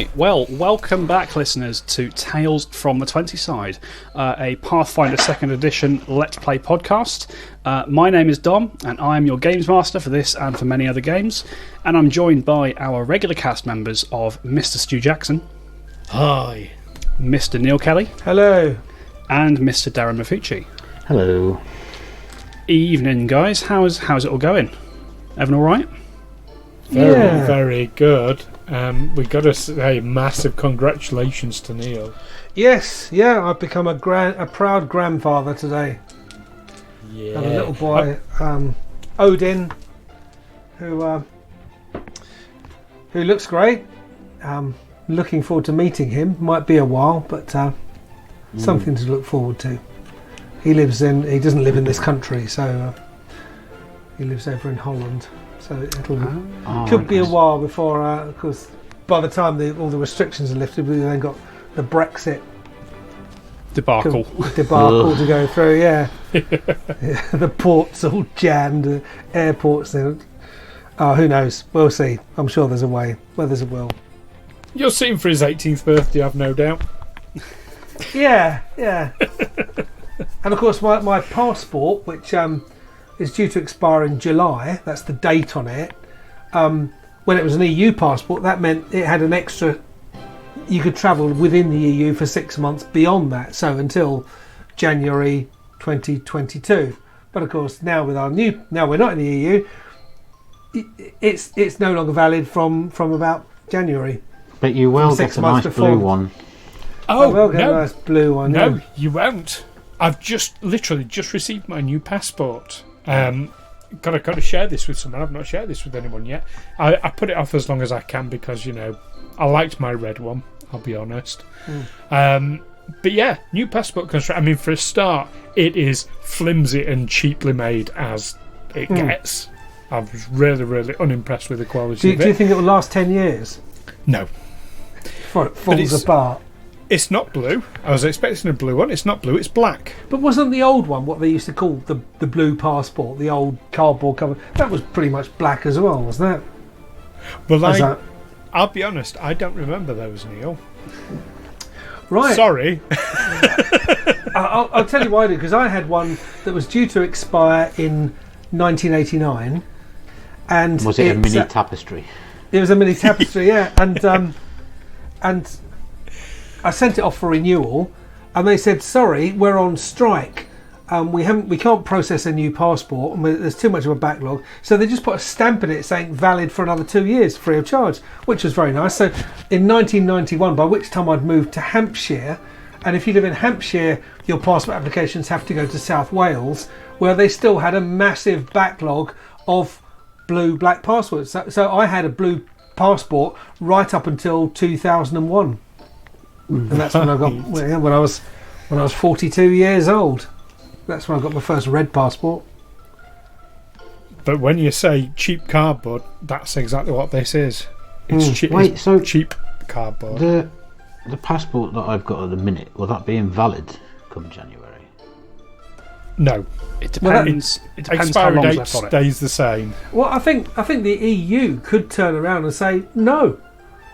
Right, well, welcome back, listeners, to Tales from the 20 Side, a Pathfinder 2nd Edition Let's Play podcast. My name is Dom, and I am your Games Master for this and for many other games, and I'm joined by our regular cast members of Mr. Stu Jackson. Hi. Mr. Neil Kelly. Hello. And Mr. Darren Mafucci. Hello. Evening, guys. How's it all going? Everyone all right? Very good. We got to say massive congratulations to Neil. Yes, I've become a proud grandfather today. Yeah. Got a little boy, Odin, who looks great. Looking forward to meeting him. Might be a while, but something to look forward to. He doesn't live in this country, so he lives over in Holland. So could be a while before, because by the time all the restrictions are lifted, we then got the Brexit debacle to go through. Yeah, the ports all jammed, the airports. Who knows? We'll see. I'm sure there's a way. Well, there's a will. You'll see him for his 18th birthday, I've no doubt. Yeah. And of course, my passport, which is due to expire in July. That's the date on it. When it was an EU passport, that meant it had an extra. You could travel within the EU for 6 months beyond that, so until January 2022. But of course, now we're not in the EU. It's no longer valid from about January. But you will get a nice blue one. I will get a nice blue one. No, you won't. I've literally just received my new passport. Got to share this with someone. I've not shared this with anyone yet. I put it off as long as I can because, I liked my red one, I'll be honest. But yeah, new passport construct. I mean, for a start, it is flimsy and cheaply made as it gets. I was really, really unimpressed with the quality of it. Do you think it will last 10 years? No. Before it falls apart? It's not blue. I was expecting a blue one. It's not blue, it's black. But wasn't the old one what they used to call the blue passport, the old cardboard cover? That was pretty much black as well, wasn't it? Well, I'll be honest, I don't remember those, Neil. Right. Sorry. I'll tell you why I do, because I had one that was due to expire in 1989. And was it a mini tapestry? It was a mini tapestry, yeah. And I sent it off for renewal, and they said, "Sorry, we're on strike. We can't process a new passport, and there's too much of a backlog." So they just put a stamp in it saying valid for another 2 years, free of charge, which was very nice. So in 1991, by which time I'd moved to Hampshire, and if you live in Hampshire, your passport applications have to go to South Wales, where they still had a massive backlog of black passports. So I had a blue passport right up until 2001. And that's when I got when I was 42 years old. That's when I got my first red passport. But when you say cheap cardboard, that's exactly what this is. It's cheap cardboard. The passport that I've got at the minute, will that be invalid come January? No, it depends. It depends how expiry long's date left on it. stays the same. Well, I think the EU could turn around and say no.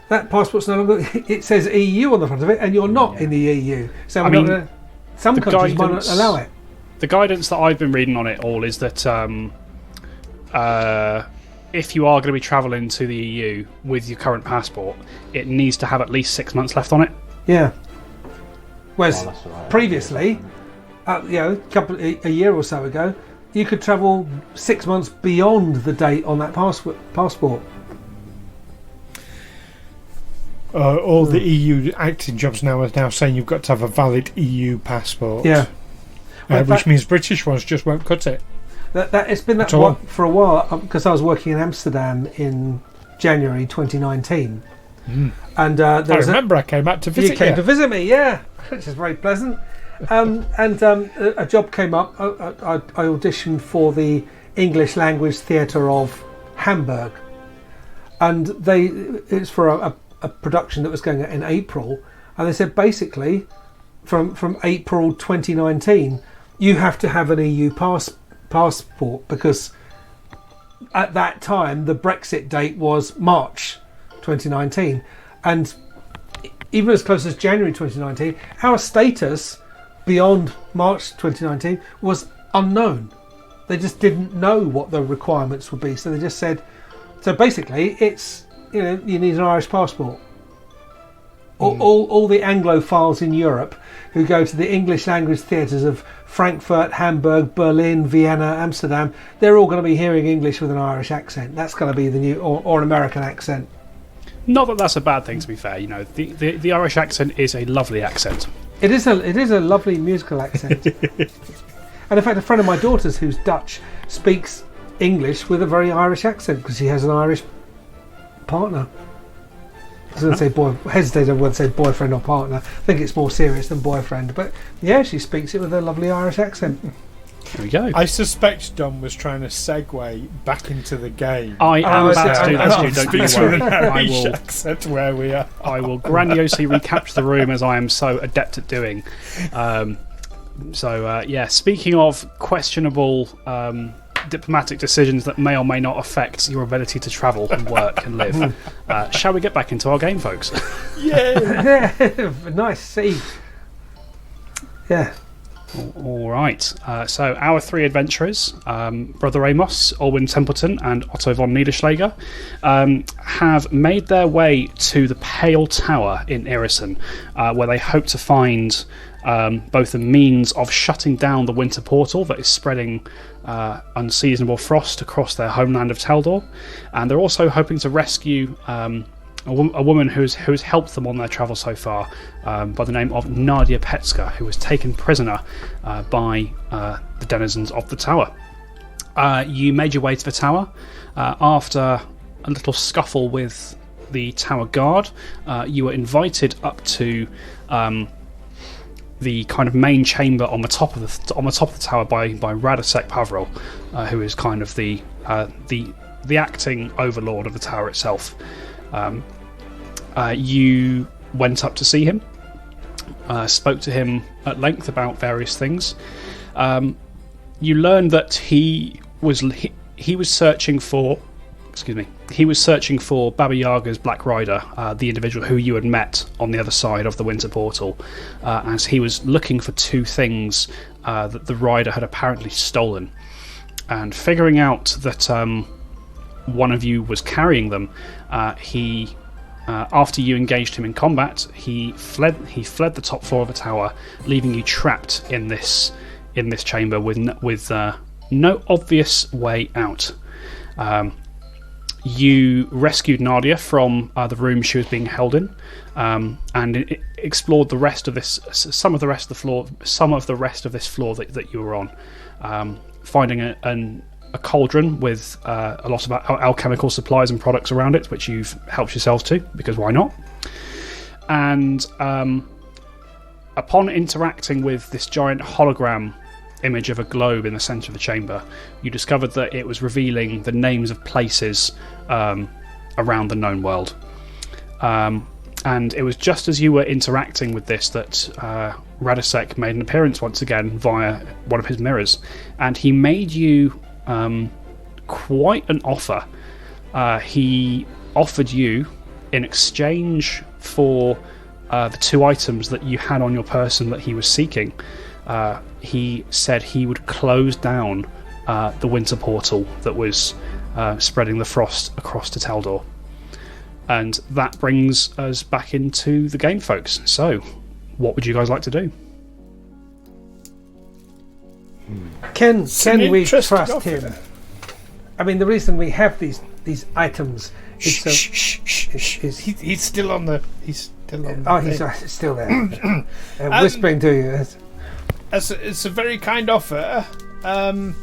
That passport's no longer. It says EU on the front of it, and you're not in the EU. So some countries might not allow it. The guidance that I've been reading on it all is that if you are going to be travelling to the EU with your current passport, it needs to have at least 6 months left on it. Yeah. Whereas previously, a year or so ago, you could travel 6 months beyond the date on that passport. All the EU acting jobs now are now saying you've got to have a valid EU passport. Yeah. Which means British ones just won't cut it. It's been that for a while, because I was working in Amsterdam in January 2019. And I remember I came out to visit you. You came to visit me, yeah, which is very pleasant. A job came up. I auditioned for the English language theatre of Hamburg. And it's for a production that was going in April, and they said basically from April 2019 you have to have an EU passport, because at that time the Brexit date was March 2019, and even as close as January 2019, our status beyond March 2019 was unknown. They just didn't know what the requirements would be, so they just said. So basically, it's you need an Irish passport. All the Anglophiles in Europe who go to the English language theatres of Frankfurt, Hamburg, Berlin, Vienna, Amsterdam, they're all going to be hearing English with an Irish accent. That's going to be the new or an American accent. Not that that's a bad thing, to be fair. The Irish accent is a lovely accent. It is a lovely musical accent. And in fact, a friend of my daughter's who's Dutch speaks English with a very Irish accent because she has an Irish partner. I was going to say hesitate on whether to say boyfriend or partner. I think it's more serious than boyfriend. But yeah, she speaks it with a lovely Irish accent. There we go. I suspect Dom was trying to segue back into the game. I am about to do that too, don't Speaks you with worry. an Irish accent where we are. I will grandiosely recapture the room as I am so adept at doing. Speaking of questionable diplomatic decisions that may or may not affect your ability to travel and work and live, shall we get back into our game, folks? Yeah. Nice. See. Yeah. All right. So our three adventurers, Brother Amos, Alwyn Templeton, and Otto von Niederschläger, have made their way to the Pale Tower in Irison, where they hope to find both a means of shutting down the winter portal that is spreading unseasonable frost across their homeland of Taldor, and they're also hoping to rescue a woman who's helped them on their travel so far, by the name of Nadia Petska, who was taken prisoner by the denizens of the tower. You made your way to the tower after a little scuffle with the tower guard. You were invited up to the kind of main chamber on the top of the tower by Radosek Pavril, who is kind of the acting overlord of the tower itself. You went up to see him, spoke to him at length about various things. You learned that he was searching for Baba Yaga's Black Rider, the individual who you had met on the other side of the winter portal, as he was looking for two things that the rider had apparently stolen, and figuring out that one of you was carrying them, after you engaged him in combat, he fled the top floor of the tower, leaving you trapped in this chamber with no obvious way out. You rescued Nadia from the room she was being held in, and explored some of the rest of this floor that you were on, finding a cauldron with a lot of alchemical supplies and products around it, which you've helped yourselves to, because why not? And upon interacting with this giant hologram image of a globe in the centre of the chamber, you discovered that it was revealing the names of places around the known world. And it was just as you were interacting with this that Radosek made an appearance once again via one of his mirrors, and he made you quite an offer. He offered you, in exchange for the two items that you had on your person that he was seeking, he said he would close down the winter portal that was spreading the frost across to Taldor. And that brings us back into the game, folks. So, what would you guys like to do? Can we trust offer. him? I mean, the reason we have these items is He's still on the. He's still on. Oh, he's still there. Whispering to you. It's a very kind offer. Tell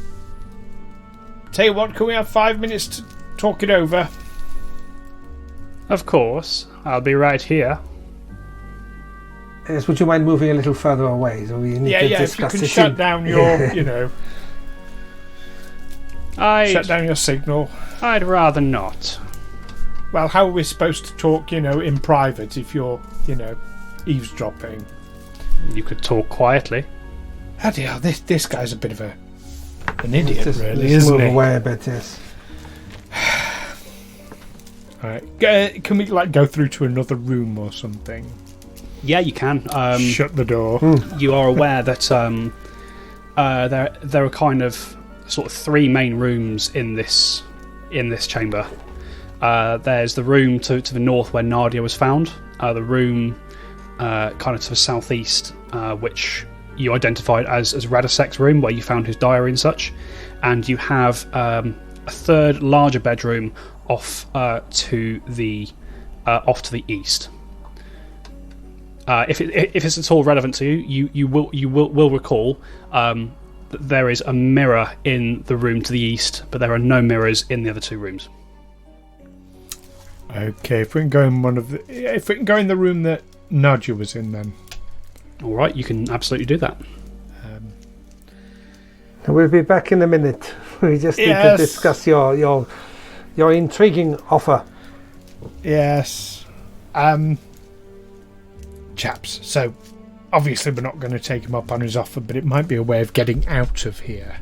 you what, can we have 5 minutes to talk it over? Of course, I'll be right here. Yes, would you mind moving a little further away? So we need to If you discuss can this shut down your, shut down your signal. I'd rather not. Well, how are we supposed to talk, in private if you're, eavesdropping? You could talk quietly. Bloody hell, this guy's a bit of an idiot, just, really, just isn't move he? away a bit, yes. Alright, can we go through to another room or something? Yeah, you can. Shut the door. You are aware that there are kind of sort of three main rooms in this chamber. There's the room to the north where Nadia was found. The room kind of to the southeast, which you identified as Radosek's room, where you found his diary and such. And you have a third larger bedroom off to the east. If it's at all relevant to you, you will recall that there is a mirror in the room to the east, but there are no mirrors in the other two rooms. Okay, if we can go in the room that Nadia was in, then. All right, you can absolutely do that. We'll be back in a minute. We just need to discuss your intriguing offer. Yes. Chaps, so obviously we're not going to take him up on his offer, but it might be a way of getting out of here.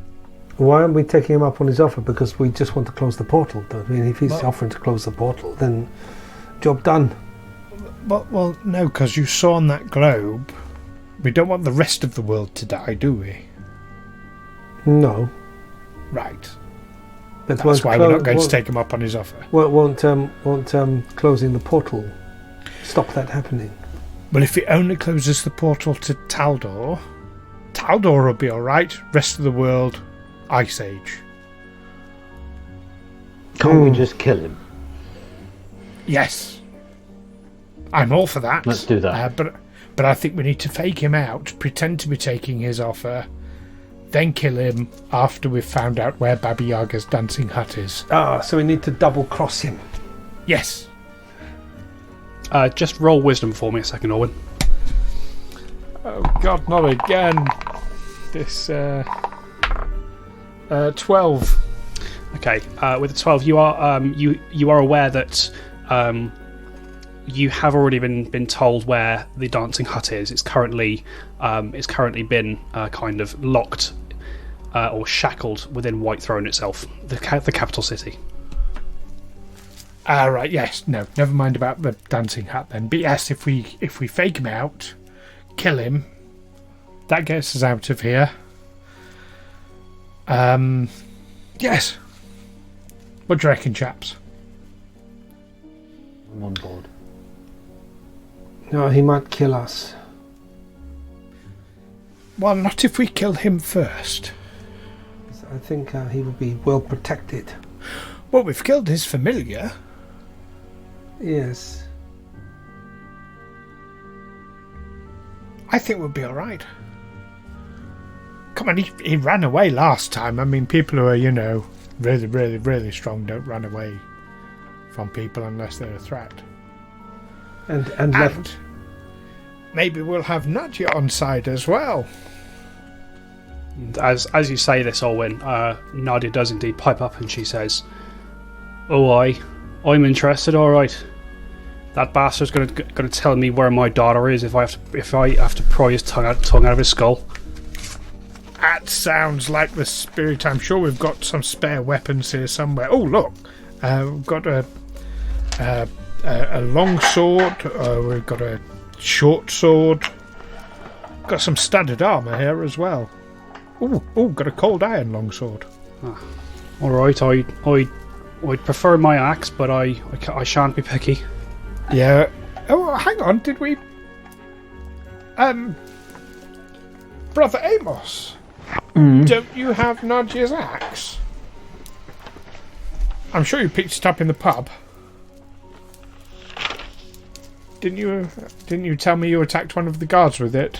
Why aren't we taking him up on his offer? Because we just want to close the portal. I mean, if he's offering to close the portal, then job done. Well, no, because you saw on that globe, we don't want the rest of the world to die, do we? No. Right. But that's why we're not going to take him up on his offer. Won't closing the portal stop that happening? Well, if it only closes the portal to Taldor will be alright. Rest of the world, Ice Age. Can't we just kill him? Yes. I'm all for that. Let's do that. But I think we need to fake him out, pretend to be taking his offer, then kill him after we've found out where Baba Yaga's dancing hut is. So we need to double cross him. Yes. Just roll wisdom for me a second, Orwin. Oh God, not again. This 12. Okay, with the 12, you are you are aware that you have already been told where the dancing hut is. It's currently been kind of locked or shackled within Whitethrone itself, the capital city. Right, yes, no, never mind about the dancing hut then. But yes, if we fake him out, kill him, that gets us out of here. Yes. What do you reckon, chaps? I'm on board. No, he might kill us. Well, not if we kill him first. I think he will be well protected. Well, we've killed his familiar. Yes. I think we'll be alright. Come on, he ran away last time. I mean, people who are, really, really, really strong don't run away from people unless they're a threat. And left. Maybe we'll have Nadia on side as well. As you say this, Olwyn, Nadia does indeed pipe up and she says, "Oh, I'm interested. All right, that bastard's going to tell me where my daughter is if I have to pry his tongue out of his skull." That sounds like the spirit. I'm sure we've got some spare weapons here somewhere. Oh, look, we've got a long sword. We've got a short sword. Got some studded armour here as well. Oh, got a cold iron longsword. All right, I'd prefer my axe, but I shan't be picky. Yeah. Oh, hang on. Did we? Brother Amos, don't you have Nadia's axe? I'm sure you picked it up in the pub. Didn't you tell me you attacked one of the guards with it?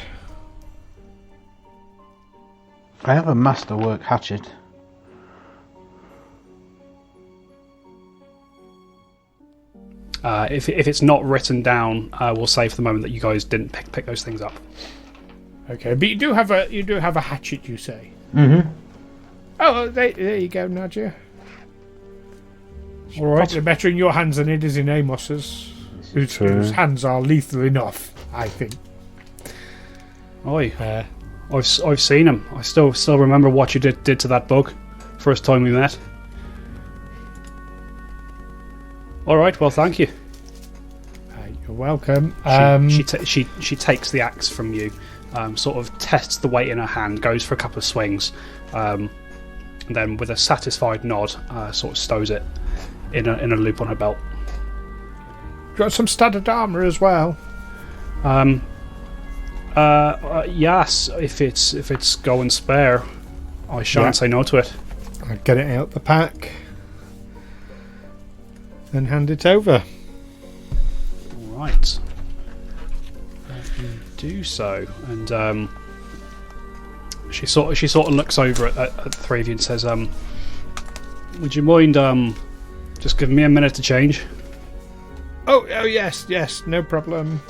I have a masterwork hatchet. If it's not written down, we'll say for the moment that you guys didn't pick those things up. Okay, but you do have a hatchet, you say? Mm-hmm. Oh, there you go, Nadia. All right. Probably better in your hands than it is in Amos's, whose hands are lethal enough, I think. Oi. I've seen him. I still remember what you did to that bug. First time we met. All right. Well, thank you. You're welcome. She takes the axe from you, sort of tests the weight in her hand, goes for a couple of swings, and then with a satisfied nod, sort of stows it in a loop on her belt. Got some standard armour as well. Yes, if it's go and spare, I shan't say no to it. I get it out the pack and hand it over. Right. Let me do so, and she sort of looks over at the three of you and says, "Would you mind just giving me a minute to change?" Oh yes, no problem.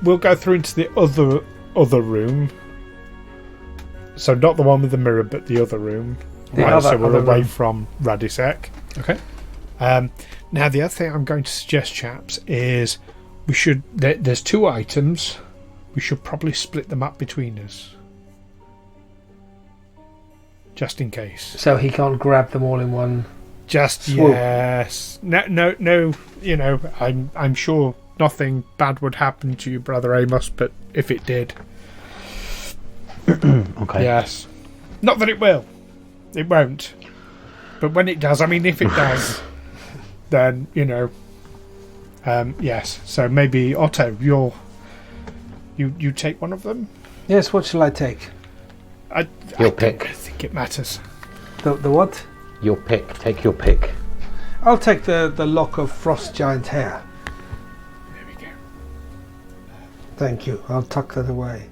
We'll go through into the other room. So not the one with the mirror, but the other room. So we're away from Radosek. Okay. Now the other thing I'm going to suggest, chaps, is we should. There's 2 items. We should probably split them up between us, just in case. So he can't grab them all in one. Just swoop. Yes. No. You know, I'm sure nothing bad would happen to you, Brother Amos. But if it did, Okay. yes. Not that it will. It won't. But when it does, I mean, if it does, then you know. Yes. So maybe Otto, you take one of them. Yes, what shall I take? Your pick. I don't think it matters. The what? Your pick. Take your pick. I'll take the lock of frost giant hair. There we go. Thank you. I'll tuck that away.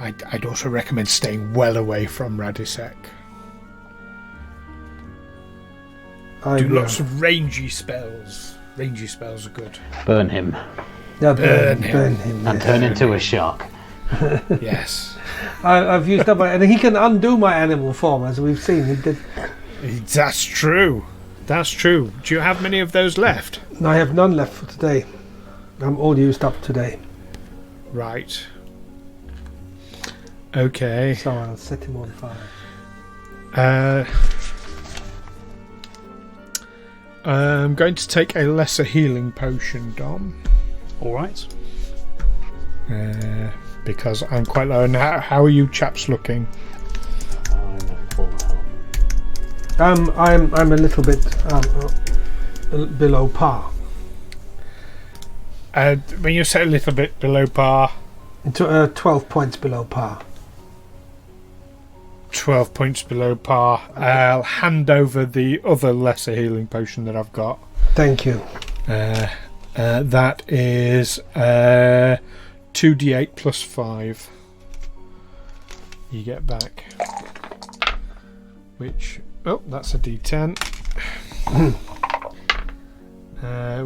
I'd also recommend staying well away from Radosek. I Do will. lots of rangy spells. Rangy spells are good. Burn him. Yeah, Burn burn him. him. And yes. turn into a shark. Yes. I've used up my, and he can undo my animal form, as we've seen. He did. That's true. That's true. Do you have many of those left? I have none left for today. I'm all used up today. Right. Okay. So I'll set him on fire. I'm going to take a lesser healing potion, Dom. All right. Because I'm quite low. And how are you chaps looking? I'm at full health. I'm a little bit below par. When you say a little bit below par, 12 points below par. 12 points below par. I'll hand over the other lesser healing potion that I've got. Thank you. That is 2d8 plus 5. You get back. Which, that's a d10.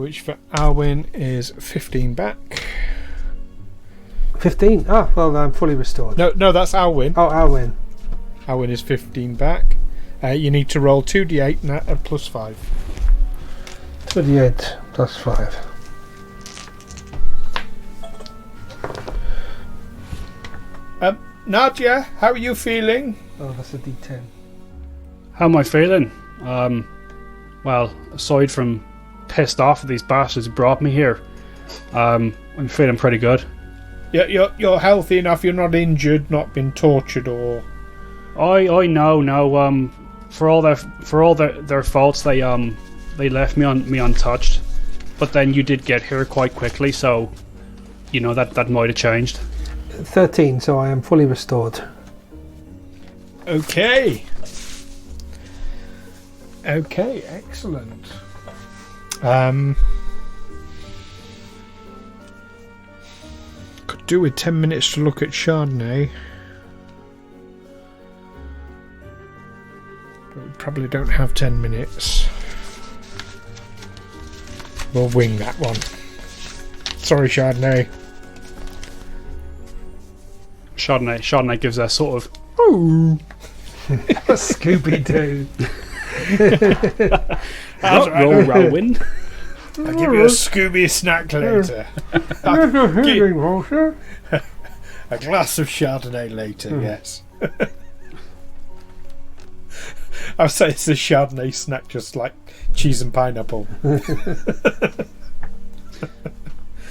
Which for Alwyn is 15 back. 15? Ah, well, I'm fully restored. No, that's Alwyn. Oh, I'll win. Alwyn is 15 back. You need to roll 2d8 and plus 5. 28 plus 5. Nadia, how are you feeling? Oh, that's a d10. How am I feeling? Well, aside from pissed off that these bastards brought me here, I'm feeling pretty good. You're healthy enough. You're not injured, not been tortured, or I know. No, for all their faults, they left me untouched. But then you did get here quite quickly, so you know that might have changed. 13, so I am fully restored. okay. Okay, excellent. Could do with 10 minutes to look at Chardonnay. But we probably don't have 10 minutes. We'll wing that one. Sorry, Chardonnay. Chardonnay gives a sort of Scooby-Doo. roll Rowan. I'll give you a Scooby snack later. A glass of Chardonnay later, yes. I'll say it's a Chardonnay snack, just like cheese and pineapple.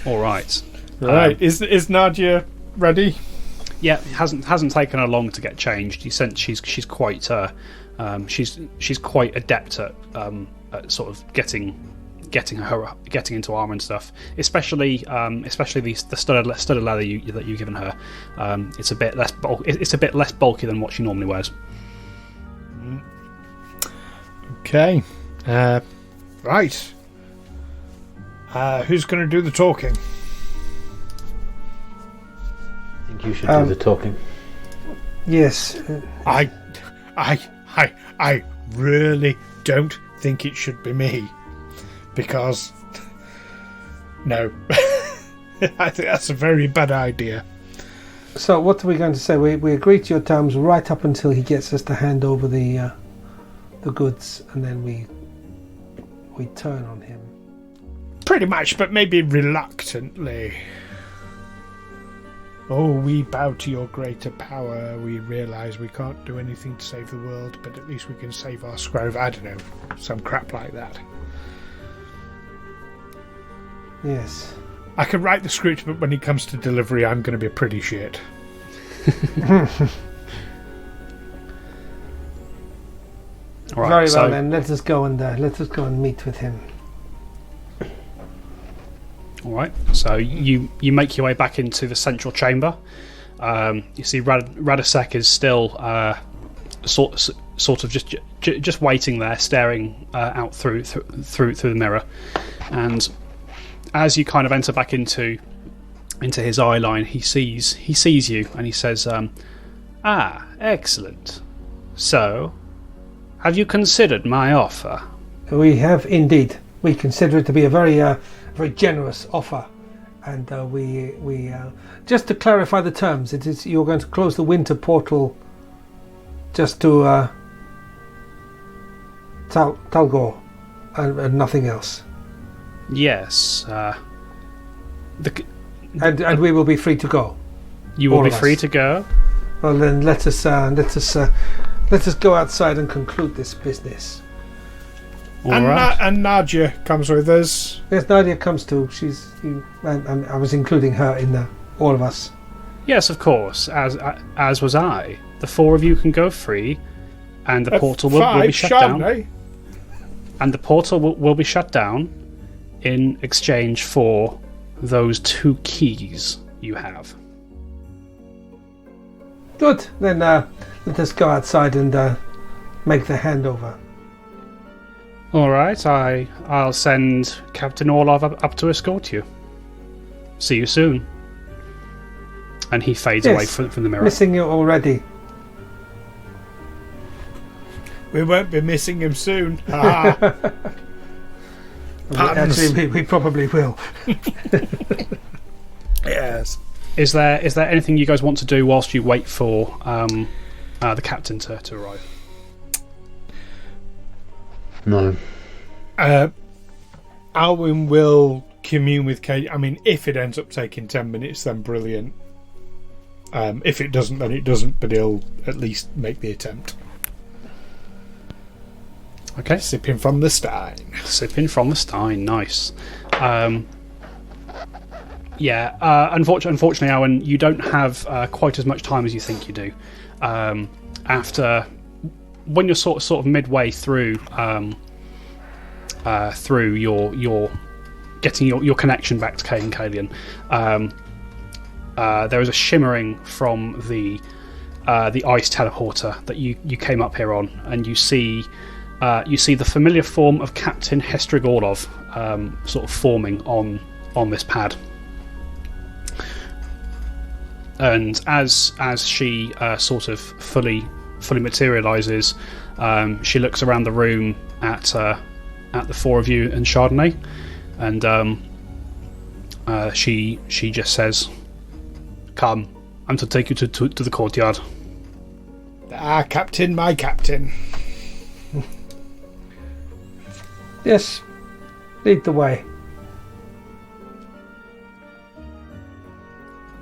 All right. Right. Is Nadia ready? Yeah, it hasn't taken her long to get changed. You sense she's quite she's quite adept at sort of getting into armor and stuff. Especially the studded leather that you've given her. It's a bit less bulky than what she normally wears. Okay. Right. Who's going to do the talking? I think you should do the talking. Yes. I really don't think it should be me, because no, I think that's a very bad idea. So what are we going to say? We agree to your terms right up until he gets us to hand over the goods, and then we turn on him. Pretty much, but maybe reluctantly. Oh, we bow to your greater power. We realise we can't do anything to save the world, but at least we can save our Scrove. I don't know, some crap like that. Yes. I can write the script, but when it comes to delivery, I'm going to be pretty shit. All right, Very so, well then. Let us go and meet with him. all right. So you make your way back into the central chamber. You see Radosek is still sort of just waiting there, staring out through the mirror. And as you kind of enter back into his eye line, he sees you, and he says, excellent. So, have you considered my offer? We have indeed. We consider it to be a very generous offer, and we just to clarify the terms. It is you're going to close the winter portal just to Talgor and nothing else. Yes. And we will be free to go. You will All be of free us. to go. Well then, let us go outside and conclude this business. All right. And Nadia comes with us. Yes, Nadia comes too. And I was including her in all of us. Yes, of course. As was I. The four of you can go free, and the portal will be shut down. And the portal will be shut down in exchange for those 2 keys you have. Good. Then let us go outside and make the handover. All right. I'll send Captain Orlov up to escort you. See you soon. And he fades away from the mirror. Missing you already. We won't be missing him soon. Actually, we probably will. Yes. Is there anything you guys want to do whilst you wait for the captain to arrive? No. Alwyn will commune with Kate. I mean, if it ends up taking 10 minutes, then brilliant. If it doesn't, then it doesn't, but he'll at least make the attempt. Okay. Sipping from the stein. Sipping from the stein, nice. Unfortunately, Owen, you don't have quite as much time as you think you do. After, when you're sort of midway through your getting your connection back to Kay and Kalian, there is a shimmering from the ice teleporter that you came up here on, and you see the familiar form of Captain Hestrig Orlov sort of forming on this pad. And as she sort of fully materialises, she looks around the room at the 4 of you and Chardonnay, and she just says, "Come, I'm to take you to the courtyard." Captain, my captain. Yes, lead the way.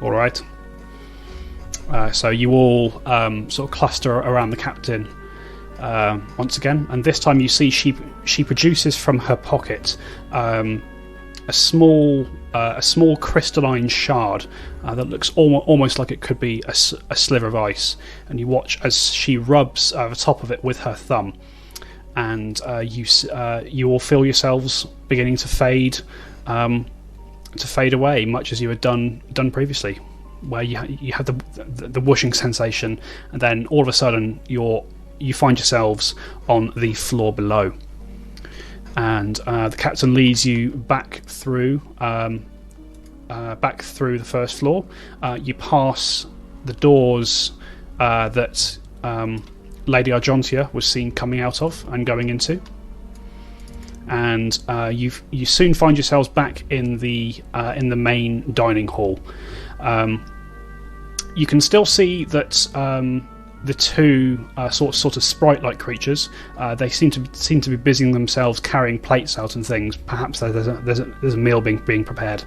All right. So you all sort of cluster around the captain once again, and this time you see she produces from her pocket a small crystalline shard that looks almost like it could be a sliver of ice, and you watch as she rubs the top of it with her thumb, and you all feel yourselves beginning to fade away, much as you had done previously, where you had the whooshing sensation, and then all of a sudden you find yourselves on the floor below. And the captain leads you back through the first floor. You pass the doors that Lady Argentia was seen coming out of and going into, and you soon find yourselves back in the main dining hall. You can still see that the two sort of sprite-like creatures, they seem to be busying themselves carrying plates out and things. Perhaps there's a meal being prepared.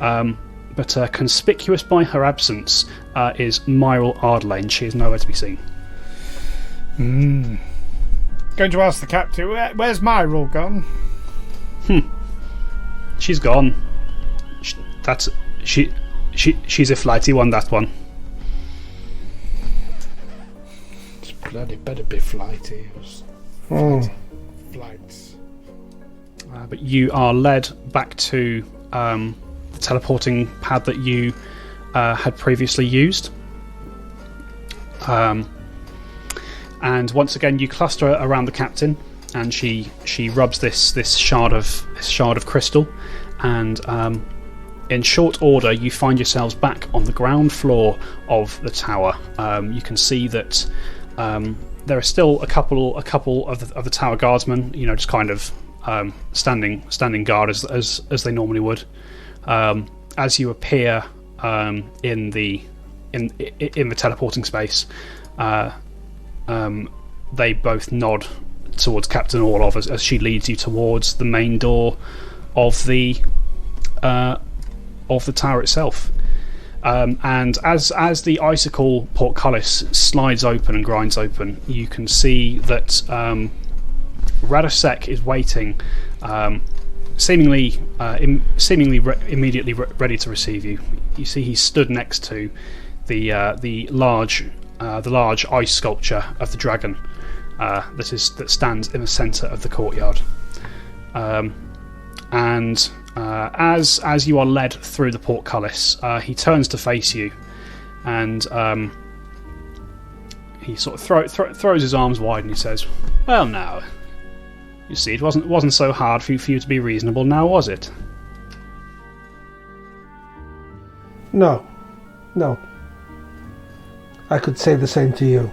But conspicuous by her absence is Myril Ardlane. She is nowhere to be seen. Going to ask the captain, where's Myril gone? She's gone. She's a flighty one, that one. Bloody better be flighty. Flights. But you are led back to the teleporting pad that you had previously used. And once again, you cluster around the captain, and she rubs this shard of crystal, and in short order, you find yourselves back on the ground floor of the tower. You can see that. There are still a couple of the tower guardsmen, just kind of standing guard as they normally would. As you appear in the teleporting space, they both nod towards Captain Orlov as she leads you towards the main door of the tower itself. And as the icicle portcullis slides open and grinds open, you can see that Radosek is waiting, seemingly immediately ready to receive you. You see he stood next to the large ice sculpture of the dragon that stands in the centre of the courtyard. As you are led through the portcullis, he turns to face you, and he sort of throws his arms wide, and he says, "Well, now, you see, it wasn't so hard for you to be reasonable, now was it?" No. I could say the same to you.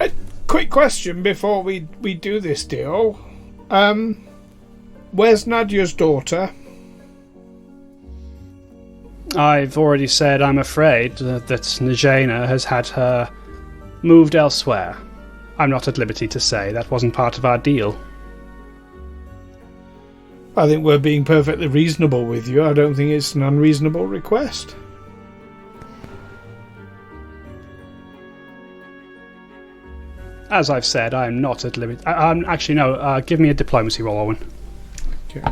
A quick question before we do this deal. Where's Nadia's daughter? I've already said I'm afraid that Najena has had her moved elsewhere. I'm not at liberty to say. That wasn't part of our deal. I think we're being perfectly reasonable with you. I don't think it's an unreasonable request. As I've said, I'm not at liberty. Actually, no. Give me a diplomacy roll, Owen. Okay.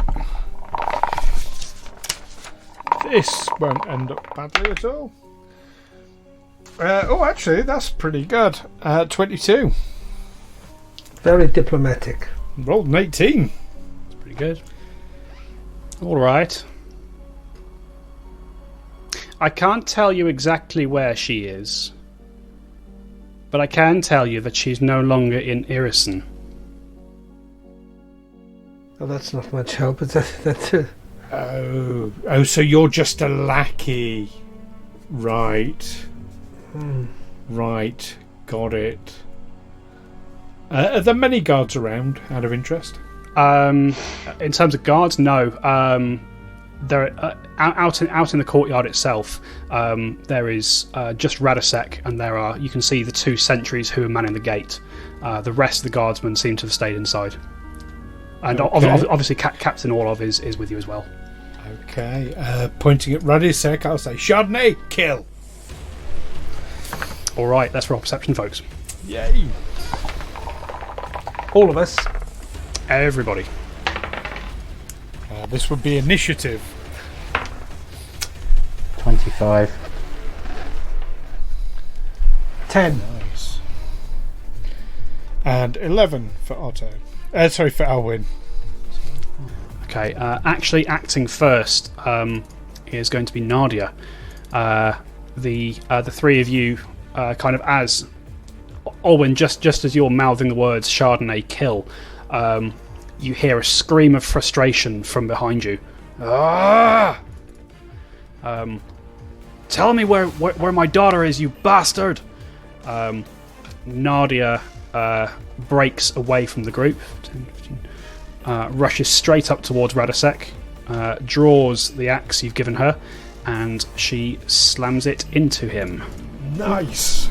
This won't end up badly at all. Actually, that's pretty good. 22. Very diplomatic. Rolled an 18. That's pretty good. All right. I can't tell you exactly where she is, but I can tell you that she's no longer in Irison. Oh, that's not much help. That's Oh, so you're just a lackey. Right. Right. Got it. Are there many guards around, out of interest? In terms of guards, no. There out in the courtyard itself, there is just Radosek, and you can see the two sentries who are manning the gate. The rest of the guardsmen seem to have stayed inside, and obviously Captain Orlov is with you as well. Okay. Pointing at Radosek, I'll say, Chardonnay, kill. All right, let's roll perception, folks. Yay! all of us. Everybody. this would be initiative. 25. 10. Nice. And 11 for Otto. For Alwyn. Okay, actually acting first is going to be Nadia. The three of you, kind of as Alwyn, just as you're mouthing the words Chardonnay kill, you hear a scream of frustration from behind you. Ah! Tell me where my daughter is, you bastard! Nadia breaks away from the group, 10, 15, rushes straight up towards Radosek, draws the axe you've given her, and she slams it into him. Nice.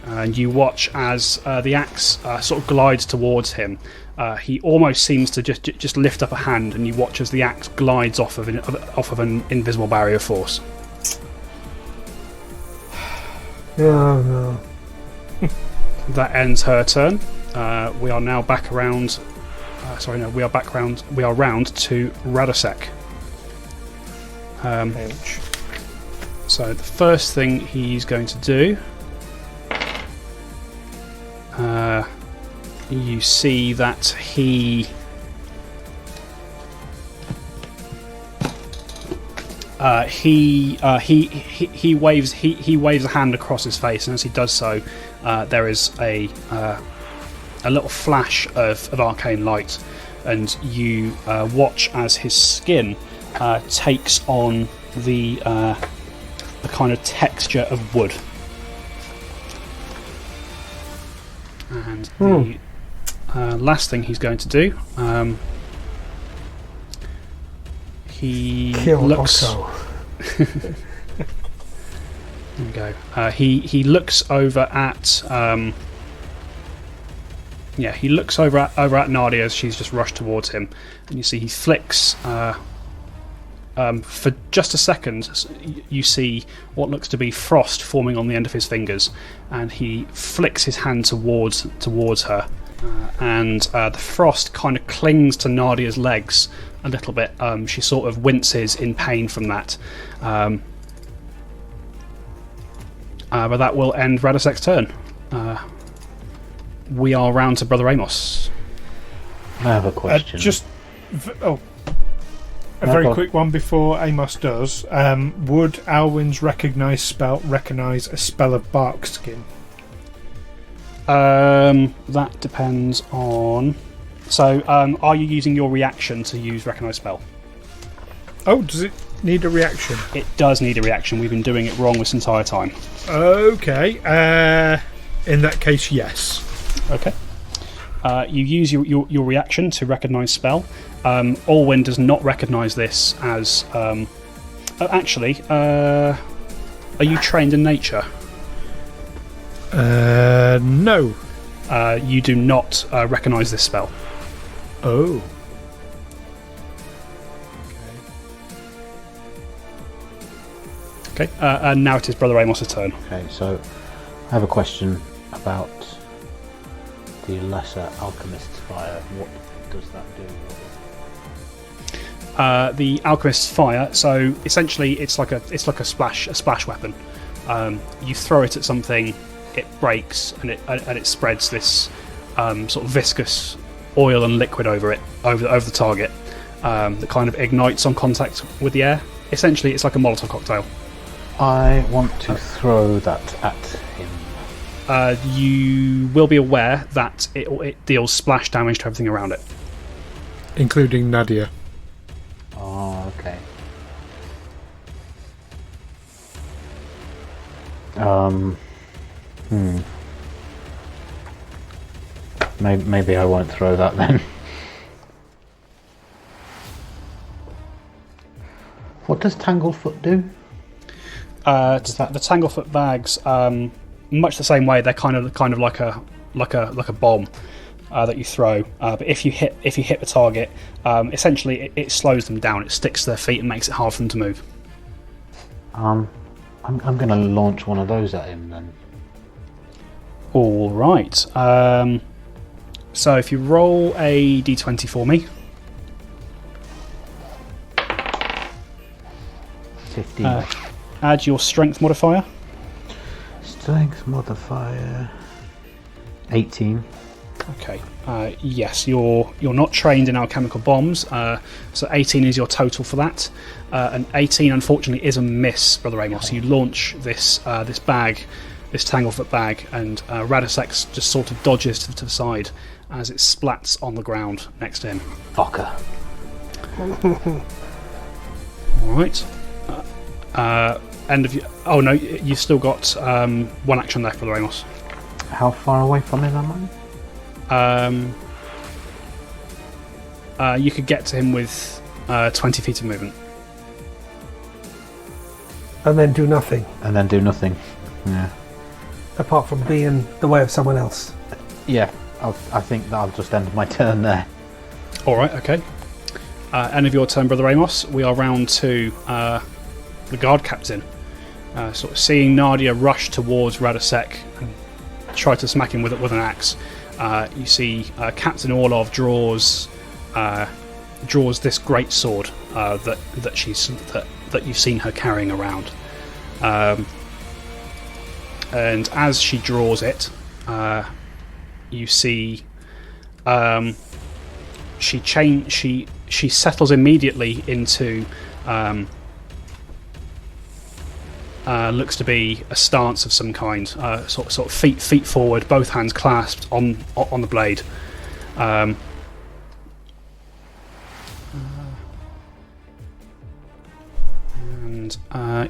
And you watch as the axe sort of glides towards him. He almost seems to just lift up a hand, and you watch as the axe glides off of an invisible barrier force. Oh no. That ends her turn. We are now back around. We are round to Radosek. Ouch. So the first thing he's going to do. You see that he waves a hand across his face, and as he does so, there is a little flash of arcane light, and you watch as his skin takes on the kind of texture of wood. And the last thing he's going to do, he Kill looks. Otto. There we go. He looks over at. He looks over at Nadia as she's just rushed towards him, and you see he flicks. For just a second, you see what looks to be frost forming on the end of his fingers, and he flicks his hand towards her, and the frost kind of clings to Nadia's legs a little bit. She sort of winces in pain from that, but that will end Radosek's turn. We are round to Brother Amos. I have a question. A very quick one before Amos does. Would Alwyn's recognise a spell of bark skin? That depends on. So, are you using your reaction to use recognise spell? Oh, does it need a reaction? It does need a reaction. We've been doing it wrong this entire time. Okay. In that case, yes. Okay. You use your reaction to recognise spell. Alwyn does not recognise this as. Actually, are you trained in nature? No. You do not recognise this spell. Oh. Okay. And now it is Brother Amos' turn. Okay, so I have a question about the Lesser Alchemist's Fire. What does that do? The Alchemist's Fire. So essentially, it's like a splash weapon. You throw it at something, it breaks, and it spreads this sort of viscous oil and liquid over the target that kind of ignites on contact with the air. Essentially, it's like a Molotov cocktail. I want to throw that at him. You will be aware that it deals splash damage to everything around it, including Nadia. Oh, okay. Maybe I won't throw that then. What does Tanglefoot do? The Tanglefoot bags, much the same way. They're kind of like a bomb that you throw. But if you hit the target, essentially it slows them down. It sticks to their feet and makes it hard for them to move. I'm going to launch one of those at him then. All right. So if you roll a d20 for me, 15. add your strength modifier. Strength modifier 18. Okay. Yes, you're not trained in alchemical bombs, so 18 is your total for that. And 18, unfortunately, is a miss, Brother Amos. You launch this bag, this tanglefoot bag, and Radosek just sort of dodges to the side as it splats on the ground next to him. Fucker. All right. End of you. Oh no, you've still got one action left, Brother Amos. How far away from him am I? You could get to him with 20 feet of movement. And then do nothing, And then do nothing. Yeah. apart from be in the way of someone else. Yeah, I think that I'll just end my turn there. All right, okay. End of your turn, Brother Amos. We are round to the guard captain. Sort of seeing Nadia rush towards Radosek and try to smack him with an axe. You see Captain Orlov draws this great sword that you've seen her carrying around. And as she draws it, you see she settles immediately into looks to be a stance of some kind, sort of feet forward, both hands clasped on the blade.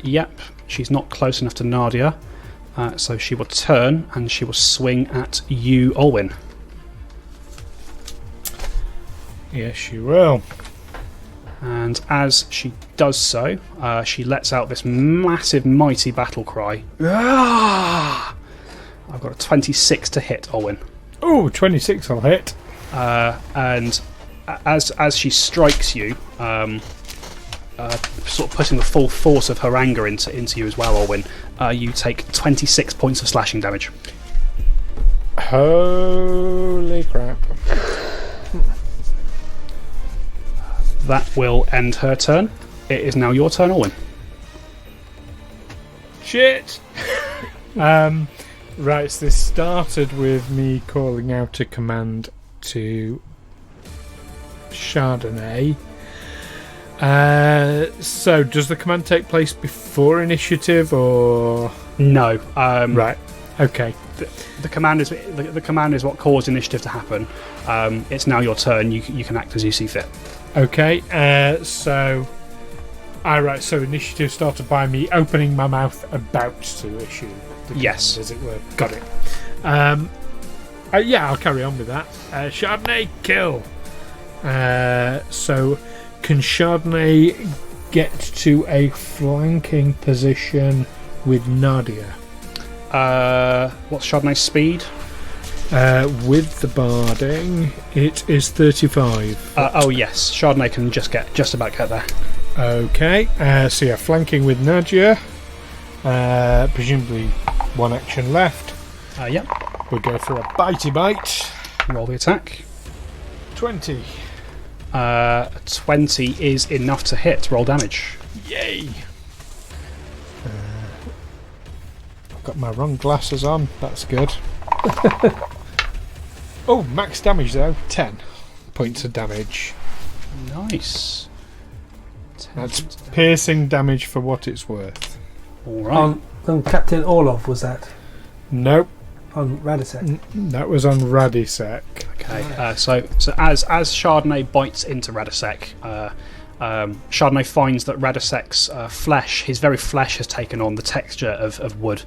Yep, she's not close enough to Nadia, so she will turn and she will swing at you, Olwyn. Yes, she will. And as she does so, she lets out this massive, mighty battle cry. Ah! I've got a 26 to hit, Olwyn. Oh, 26 will hit. And as she strikes you, sort of putting the full force of her anger into you as well, Olwyn, you take 26 points of slashing damage. Holy crap. That will end her turn. It is now your turn, Olwyn. Shit! Right, so this started with me calling out a command to Chardonnay. So, does the command take place before initiative, or...? No. Right, okay. The command is what caused initiative to happen. It's now your turn. You can act as you see fit. Okay, so initiative started by me opening my mouth about to issue the command, Yes. as it were. Got it. Yeah, I'll carry on with that. Chardonnay, kill. So, can Chardonnay get to a flanking position with Nadia? What's Chardonnay's speed? With the barding, it is 35. Oh yes, Chardonnay can just about get there. Okay, so yeah, flanking with Nadia. Presumably one action left. Yep. We'll go for a bitey bite. Roll the attack. 20. 20 is enough to hit. Roll damage. Yay! I've got my wrong glasses on. That's good. Oh, max damage though. 10 points of damage. Nice. That's piercing damage for what it's worth. All right. On Captain Orlov, was that? Nope. On Radosek? That was on Radosek. Okay. So as Chardonnay bites into Radosek, Chardonnay finds that Radosek's flesh, his very flesh, has taken on the texture of wood,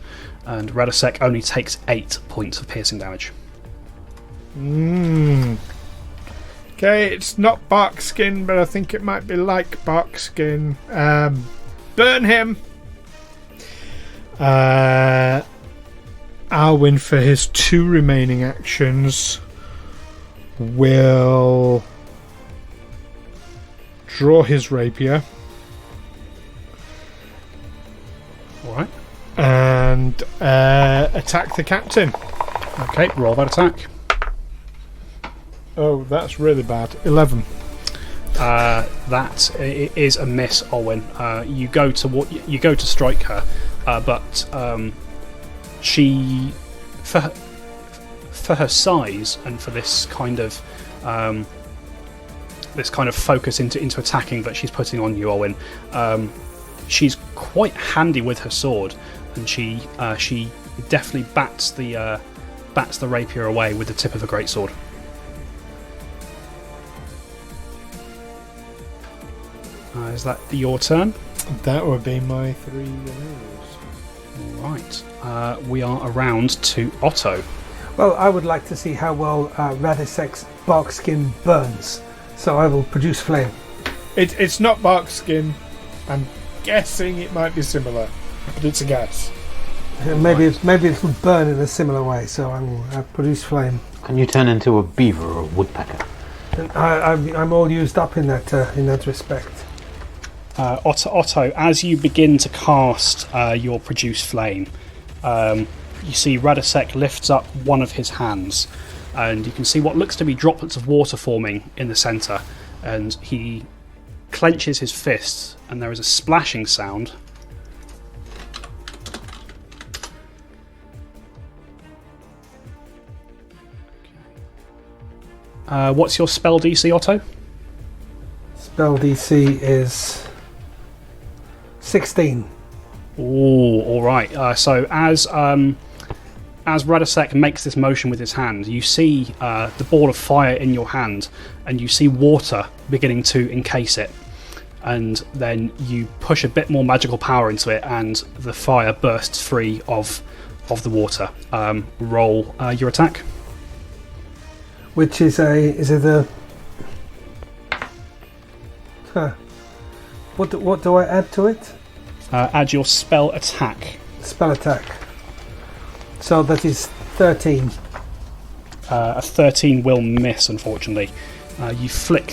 and Radosek only takes 8 points of piercing damage. Okay, it's not bark skin, but I think it might be like bark skin. Burn him! Alwyn, for his 2 remaining actions, will draw his rapier. All right. And attack the captain. Okay, roll that attack. Oh, that's really bad. 11. That is a miss, Olwyn. You go to strike her, but she, for her size and for this kind of focus into attacking that she's putting on you, Olwyn, she's quite handy with her sword, and she definitely bats the rapier away with the tip of a greatsword. Is that your turn? That would be my 3 rolls. Right. We are around to Otto. Well, I would like to see how well Radosek's bark skin burns, so I will produce flame. It's not bark skin. I'm guessing it might be similar, but it's a guess. Maybe it will burn in a similar way, so I will produce flame. Can you turn into a beaver or a woodpecker? And I'm all used up in that respect. Otto, as you begin to cast your produce flame, you see Radosek lifts up one of his hands, and you can see what looks to be droplets of water forming in the centre, and he clenches his fists, and there is a splashing sound. What's your spell DC, Otto? Spell DC is 16. Ooh, all right. So as Radosek makes this motion with his hand, you see the ball of fire in your hand, and you see water beginning to encase it. And then you push a bit more magical power into it, and the fire bursts free of the water. Roll your attack. Which is what do I add to it? Add your spell attack. Spell attack. So that is 13. A 13 will miss, unfortunately. You flick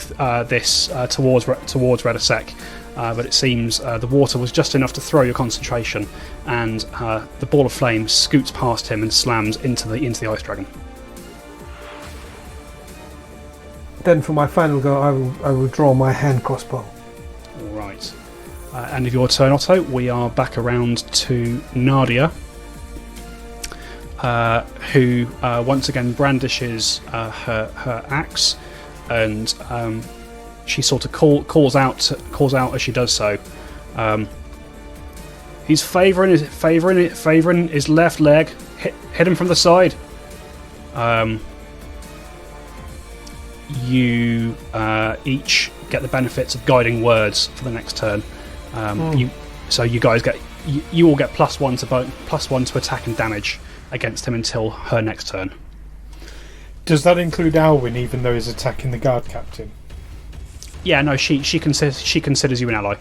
this towards Radosek, but it seems the water was just enough to throw your concentration, and the ball of flame scoots past him and slams into the ice dragon. Then for my final go, I will draw my hand crossbow. All right. End of your turn, Otto. We are back around to Nadia, who once again brandishes her axe, and she sort of calls out as she does so. He's favouring his left leg. Hit him from the side. You each get the benefits of guiding words for the next turn. You guys get you all get +1 to attack and damage against him until her next turn. Does that include Alwyn, even though he's attacking the guard captain? Yeah, no, she considers you an ally.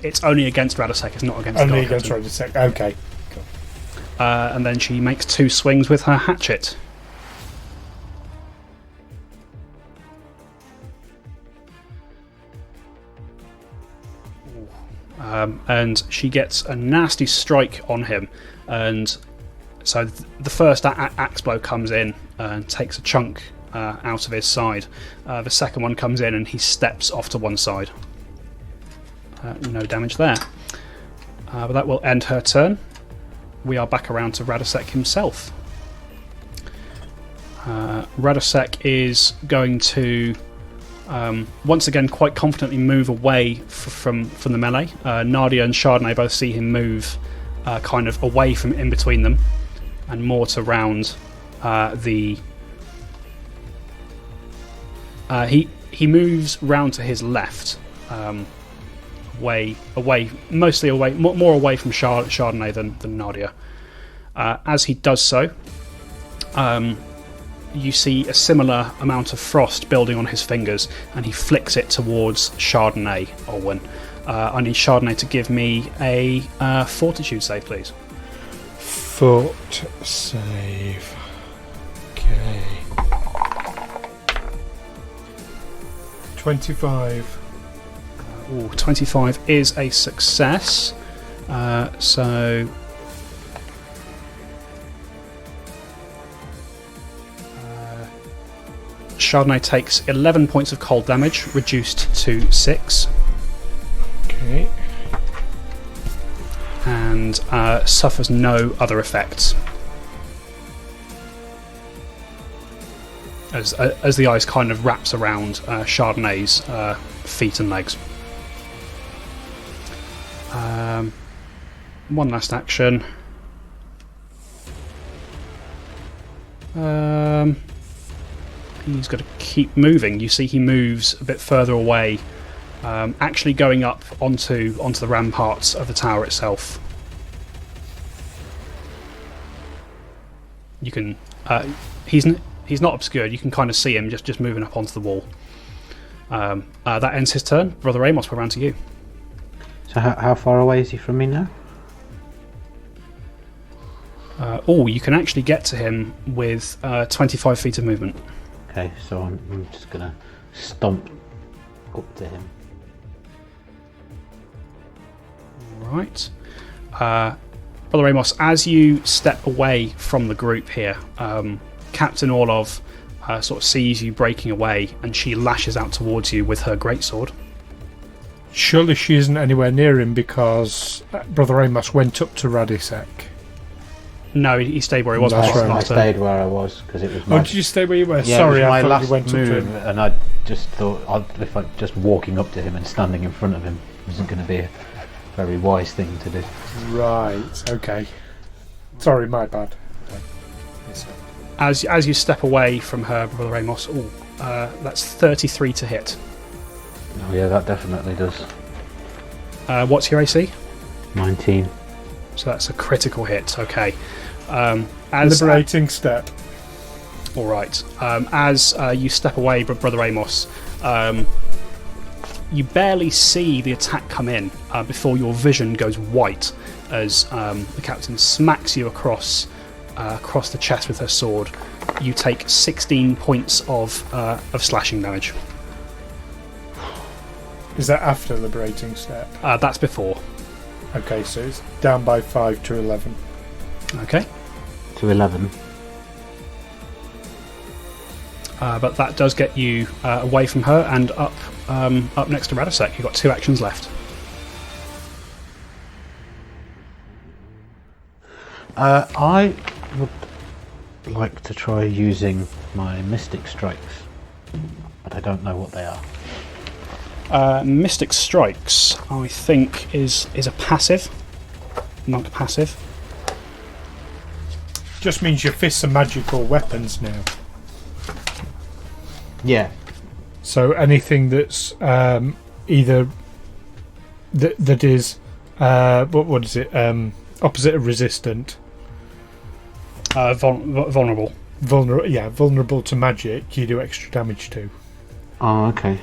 It's only against Radosek. It's not against the guard captain. Radosek. Okay. And then she makes 2 swings with her hatchet. And she gets a nasty strike on him, and so the first axe blow comes in and takes a chunk out of his side. The second one comes in and he steps off to one side. No damage there, but that will end her turn. We are back around to Radosek himself. Radosek is going to once again quite confidently move away from the melee. Nadia and Chardonnay both see him move kind of away from in between them, and more to round the. He moves round to his left, mostly away, more away from Chardonnay than Nadia. As he does so, you see a similar amount of frost building on his fingers, and he flicks it towards Chardonnay. Olwen, I need Chardonnay to give me a fortitude save, please. Fort save. Okay. 25. 25 is a success. So Chardonnay takes 11 points of cold damage, reduced to 6. Okay. And suffers no other effects. As the ice kind of wraps around Chardonnay's feet and legs. One last action. He's got to keep moving. You see he moves a bit further away, actually going up onto the ramparts of the tower itself. You can he's not obscured. You can kind of see him just moving up onto the wall. That ends his turn. Brother Amos, we're around to you. So how far away is he from me now? You can actually get to him with 25 feet of movement. Okay, so I'm just going to stomp up to him. Right. Brother Amos, as you step away from the group here, Captain Orlov sort of sees you breaking away, and she lashes out towards you with her greatsword. Surely she isn't anywhere near him because Brother Amos went up to Radosek. No, he stayed where he was. That's right. I stayed where I was because it was my... Oh, did you stay where you were? Yeah, Sorry, it was my I thought last you went move, up to him. and I just thought if I just walking up to him and standing in front of him wasn't going to be a very wise thing to do. Right, okay. Sorry, my bad. Okay. Yes, As you step away from her, Brother Amos, that's 33 to hit. Oh yeah, that definitely does. What's your AC? 19. So that's a critical hit. Okay. Liberating step. All right. As you step away, Brother Amos, you barely see the attack come in before your vision goes white as the captain smacks you across the chest with her sword. You take 16 points of slashing damage. Is that after liberating step? That's before. Okay, so it's down by 5 to 11. Okay. To 11. But that does get you away from her and up next to Radosek. You've got 2 actions left. I would like to try using my Mystic Strikes, but I don't know what they are. Mystic Strikes, I think, is a passive, not passive. Just means your fists are magical weapons now. Yeah. So anything that's either that is what is it? Opposite of resistant. Vulnerable. Vulnerable to magic. You do extra damage to. Oh, okay.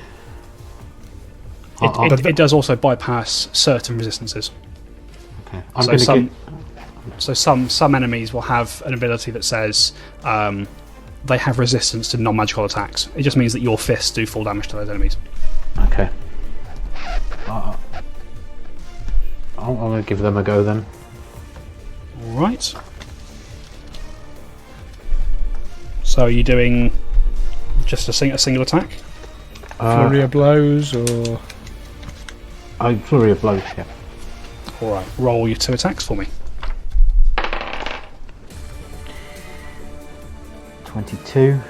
It does also bypass certain resistances. Okay. I'm going to So some enemies will have an ability that says they have resistance to non-magical attacks. It just means that your fists do full damage to those enemies. Okay. I'm going to give them a go then. Alright. So are you doing just a single attack? Flurry of blows or... Flurry of blows, yeah. Alright, roll your 2 attacks for me. 22.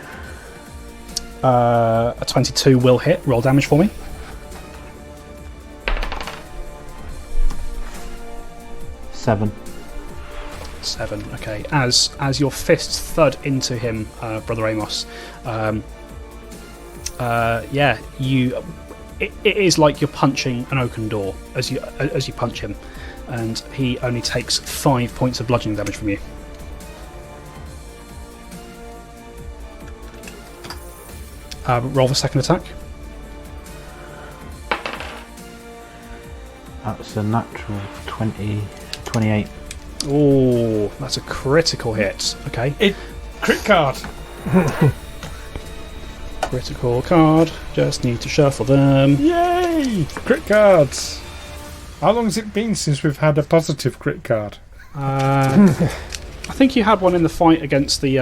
A 22 will hit. Roll damage for me. 7. 7. Okay. As your fists thud into him, Brother Amos. It is like you're punching an oaken door as you punch him, and he only takes 5 points of bludgeoning damage from you. Roll the second attack. That's a natural 28. Oh, that's a critical hit. Okay. Crit card. Critical card. Just need to shuffle them. Yay! Crit cards. How long has it been since we've had a positive crit card? I think you had one in the fight against the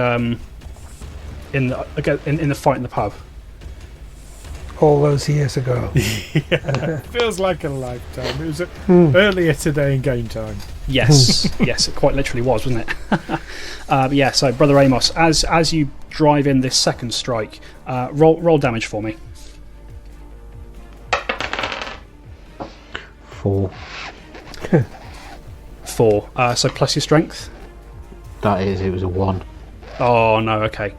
in the fight in the pub. all those years ago. Feels like a lifetime. It was earlier today in game time. Yes, yes, it quite literally was, wasn't it? Yeah. So, Brother Amos, as you drive in this second strike, roll damage for me. 4. 4. So plus your strength. That is, it was a 1. Oh no. Okay.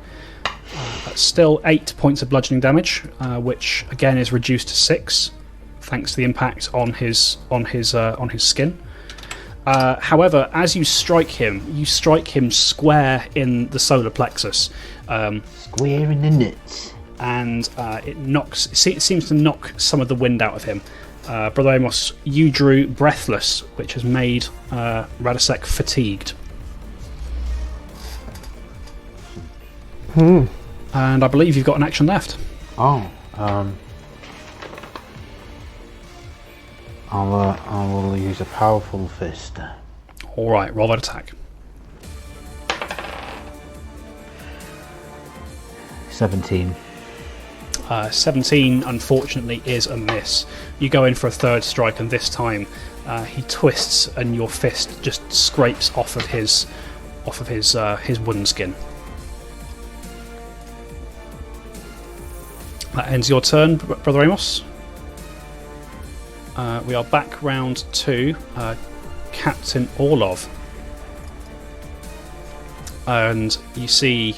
That's still 8 points of bludgeoning damage, which again is reduced to 6, thanks to the impact on his skin. However, as you strike him square in the solar plexus, Square in the nuts. and it seems to knock some of the wind out of him. Brother Amos, you drew Breathless, which has made Radosek fatigued. And I believe you've got an action left. Oh, I will use a powerful fist. All right, roll that attack. 17. 17, unfortunately, is a miss. You go in for a third strike, and this time he twists, and your fist just scrapes off of his wooden skin. That ends your turn, Brother Amos. We are back round to Captain Orlov. And you see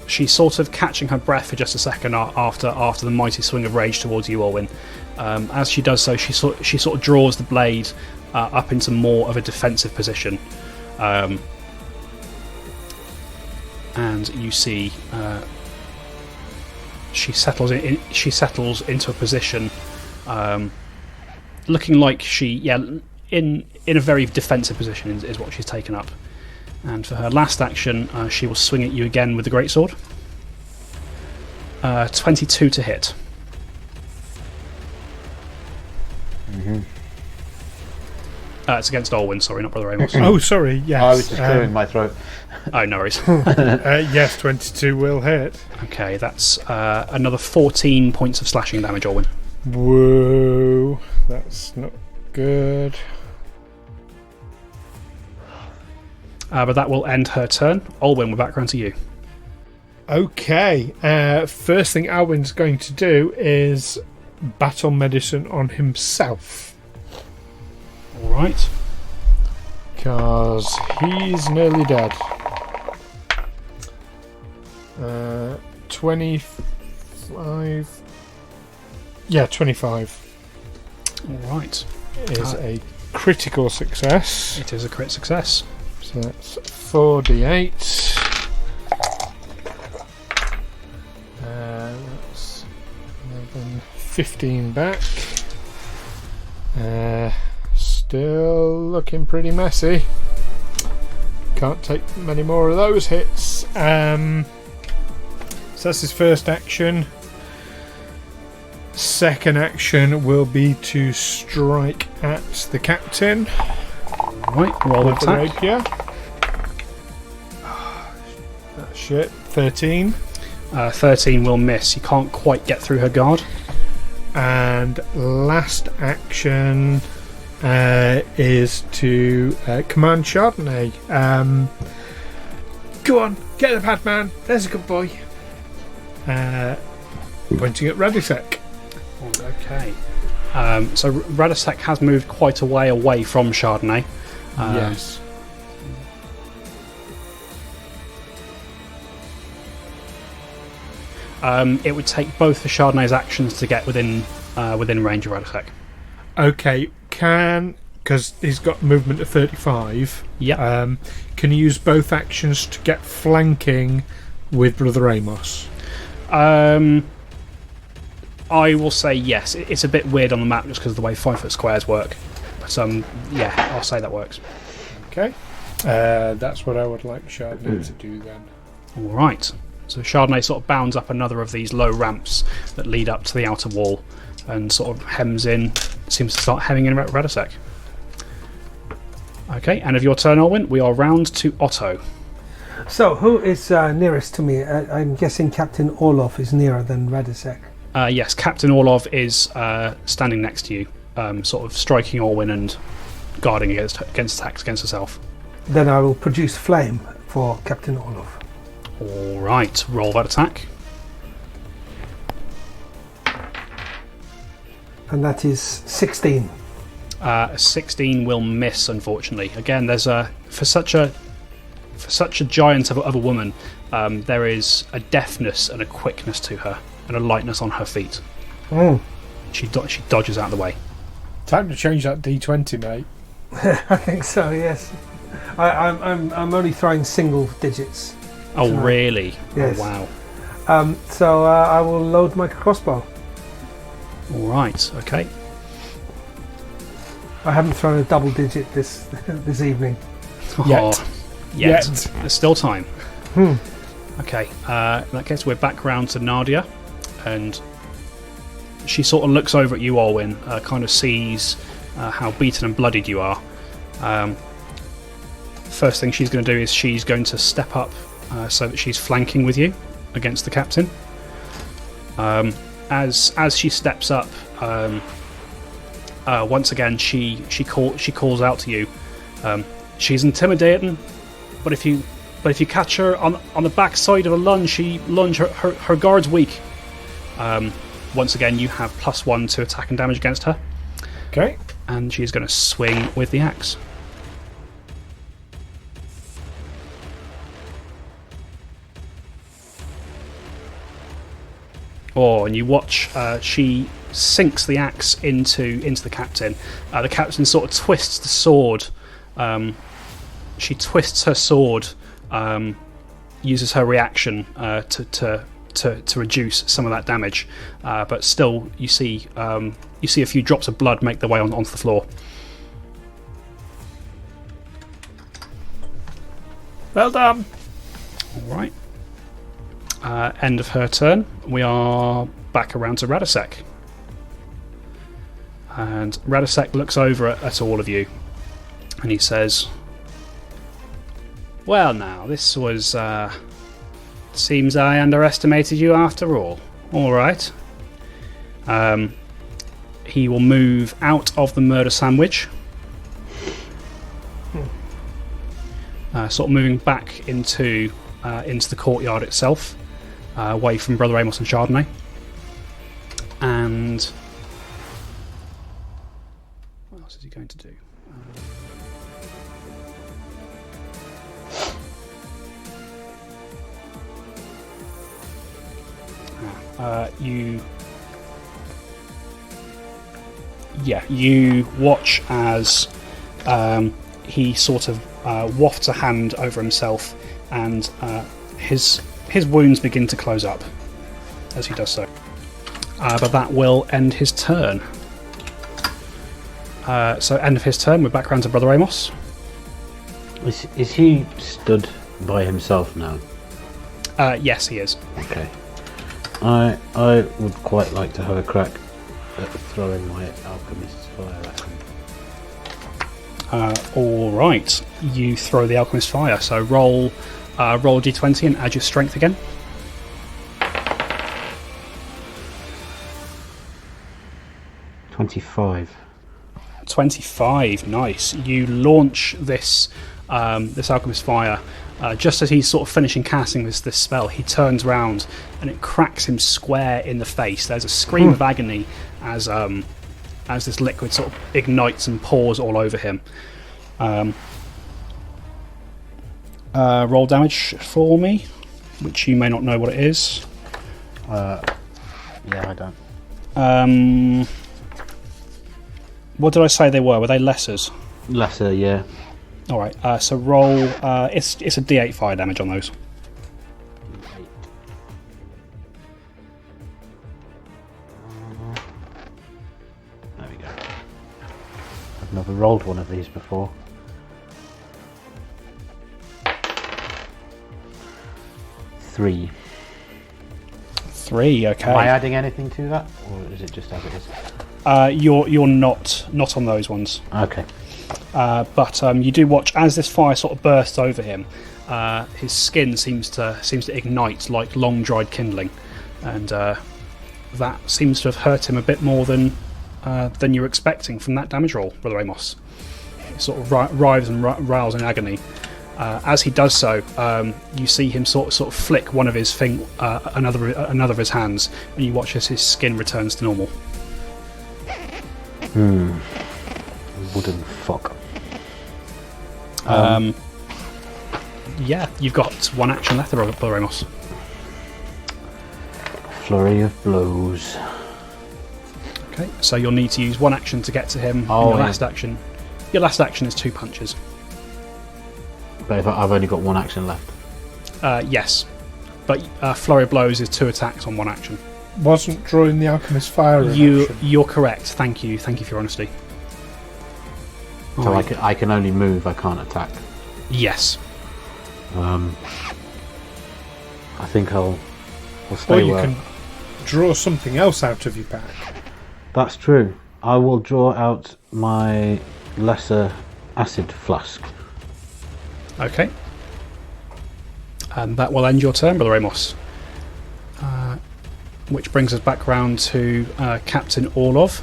she's sort of catching her breath for just a second after the mighty swing of rage towards you, Olwyn. As she does so, she sort of draws the blade up into more of a defensive position. And you see she settles into a position looking like in a very defensive position is what she's taken up. And for her last action, she will swing at you again with the greatsword. 22 to hit. It's against Olwyn, sorry, not Brother Amos. Oh, sorry, yes. I was just clearing my throat. Oh, no worries. Yes, 22 will hit. Okay, that's another 14 points of slashing damage, Olwyn. Whoa, that's not good. But that will end her turn. Olwyn, we're back round to you. Okay, first thing Alwyn's going to do is battle medicine on himself. Alright. Because he's nearly dead. 25. Yeah, 25. Alright. Is a critical success. It is a crit success. So that's 4d8. That's 11, 15 back. Still looking pretty messy. Can't take many more of those hits. So that's his first action. Second action will be to strike at the captain. Right, roll with the attack. rapier. That's shit. 13. 13 will miss. You can't quite get through her guard. And last action is to command Chardonnay. Go on, get the pad, man. There's a good boy. Pointing at Radosek. Okay. So Radosek has moved quite a way away from Chardonnay. Yes. It would take both the Chardonnay's actions to get within range of Radosek. Okay, because he's got movement of 35. Yeah. Can you use both actions to get flanking with Brother Amos? I will say yes. It's a bit weird on the map just because of the way 5-foot squares work. But yeah, I'll say that works. Okay. That's what I would like Chardonnay to do then. All right. So Chardonnay sort of bounds up another of these low ramps that lead up to the outer wall and sort of seems to start hemming in Radosek. Okay, and of your turn, Olwyn, we are round to Otto. So, who is nearest to me? I'm guessing Captain Orlov is nearer than Radosek. Yes, Captain Orlov is standing next to you, sort of striking Orwin and guarding against attacks against herself. Then I will produce flame for Captain Orlov. All right, roll that attack. And that is 16. 16 will miss, unfortunately. Again, there's for such a giant of a woman, there is a deftness and a quickness to her, and a lightness on her feet. She dodges out of the way. Time to change that D20, mate. I think so. Yes. I'm only throwing single digits. Oh, really? Yes. Oh, wow. So I will load my crossbow. All right. Okay. I haven't thrown a double digit this evening. Yet. There's still time. Okay. In that case, we're back round to Nadia, and she sort of looks over at you, Olwyn, kind of sees how beaten and bloodied you are. First thing she's going to do is she's going to step up so that she's flanking with you against the captain. As she steps up, once again she calls out to you. She's intimidating, but if you catch her on the back side of a lunge, her guard's weak. Once again, you have +1 to attack and damage against her. Okay. And she's going to swing with the axe. Oh, and you watch she sinks the axe into the captain. The captain sort of twists the sword. She twists her sword, uses her reaction to reduce some of that damage, but still you see a few drops of blood make their way onto the floor. Well done. All right. End of her turn. We are back around to Radosek. And Radosek looks over at all of you and he says, well, now, this was... seems I underestimated you after all. Alright. He will move out of the murder sandwich. Sort of moving back into the courtyard itself. Away from Brother Amos and Chardonnay. And what else is he going to do? You watch as he sort of wafts a hand over himself, and his wounds begin to close up as he does so. But that will end his turn. So end of his turn, we're back around to Brother Amos. Is he stood by himself now? Yes, he is. Okay. I would quite like to have a crack at throwing my alchemist's fire at him. Alright, you throw the alchemist's fire, so roll d20 and add your strength again. 25. 25, nice. You launch this alchemist fire. Just as he's sort of finishing casting this spell, he turns round and it cracks him square in the face. There's a scream of agony as this liquid sort of ignites and pours all over him. Roll damage for me, which you may not know what it is. Yeah, I don't. What did I say they were? Were they lessers? Lesser, yeah. All right. So roll. It's a D8 fire damage on those. There we go. I've never rolled one of these before. 3. 3. Okay. Am I adding anything to that, or is it just as it is? You're not on those ones. Okay. But you do watch as this fire sort of bursts over him. his skin seems to ignite like long dried kindling, and that seems to have hurt him a bit more than you're expecting from that damage roll, Brother Amos. He sort of writhes and rails in agony. As he does so, you see him sort of flick one of his another of his hands, and you watch as his skin returns to normal. Wooden fuck. Yeah, you've got one action left, Brother Amos. Flurry of blows. Okay, so you'll need to use one action to get to him. Oh, your yeah. last action. Your last action is 2 punches. But if I've only got one action left. Yes, but flurry of blows is 2 attacks on one action. Wasn't drawing the alchemist fire in action. You're correct. Thank you for your honesty. So I can only move, I can't attack. Yes. I think I'll stay Or you where... can draw something else out of your pack. That's true. I will draw out my lesser acid flask. Okay. And that will end your turn, Brother Amos. Which brings us back round to Captain Orlov.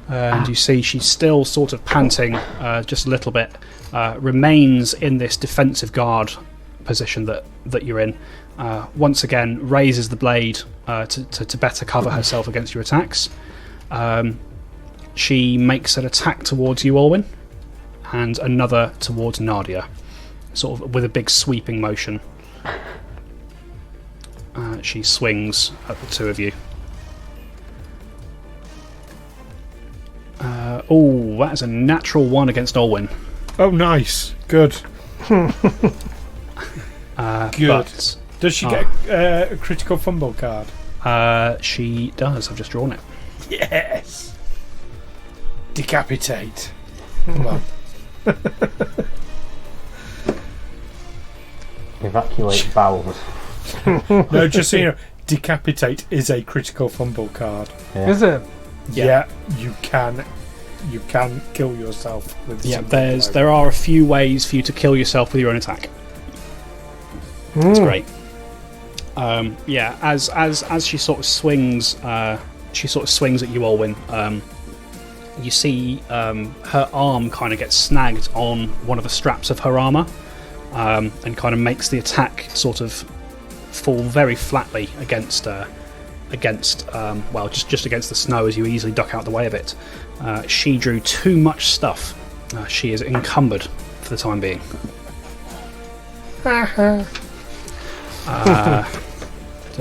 And you see she's still sort of panting just a little bit, remains in this defensive guard position that you're in. Once again, raises the blade to better cover herself against your attacks. She makes an attack towards you, Olwyn, and another towards Nadia, sort of with a big sweeping motion. She swings at the two of you. That is a natural 1 against Olwyn. Oh, nice. Good. Good. But, Does she get a critical fumble card? she does. I've just drawn it. Yes. Decapitate. Come on. Evacuate bowels. No, just so you know, decapitate is a critical fumble card. Yeah. Is it? Yeah, you can kill yourself with. Yeah, something like that. there are a few ways for you to kill yourself with your own attack. It's great. As she sort of swings, at you, Olwyn. You see her arm kind of gets snagged on one of the straps of her armour, and kind of makes the attack sort of fall very flatly against just against the snow as you easily duck out the way of it. She drew too much stuff. She is encumbered for the time being.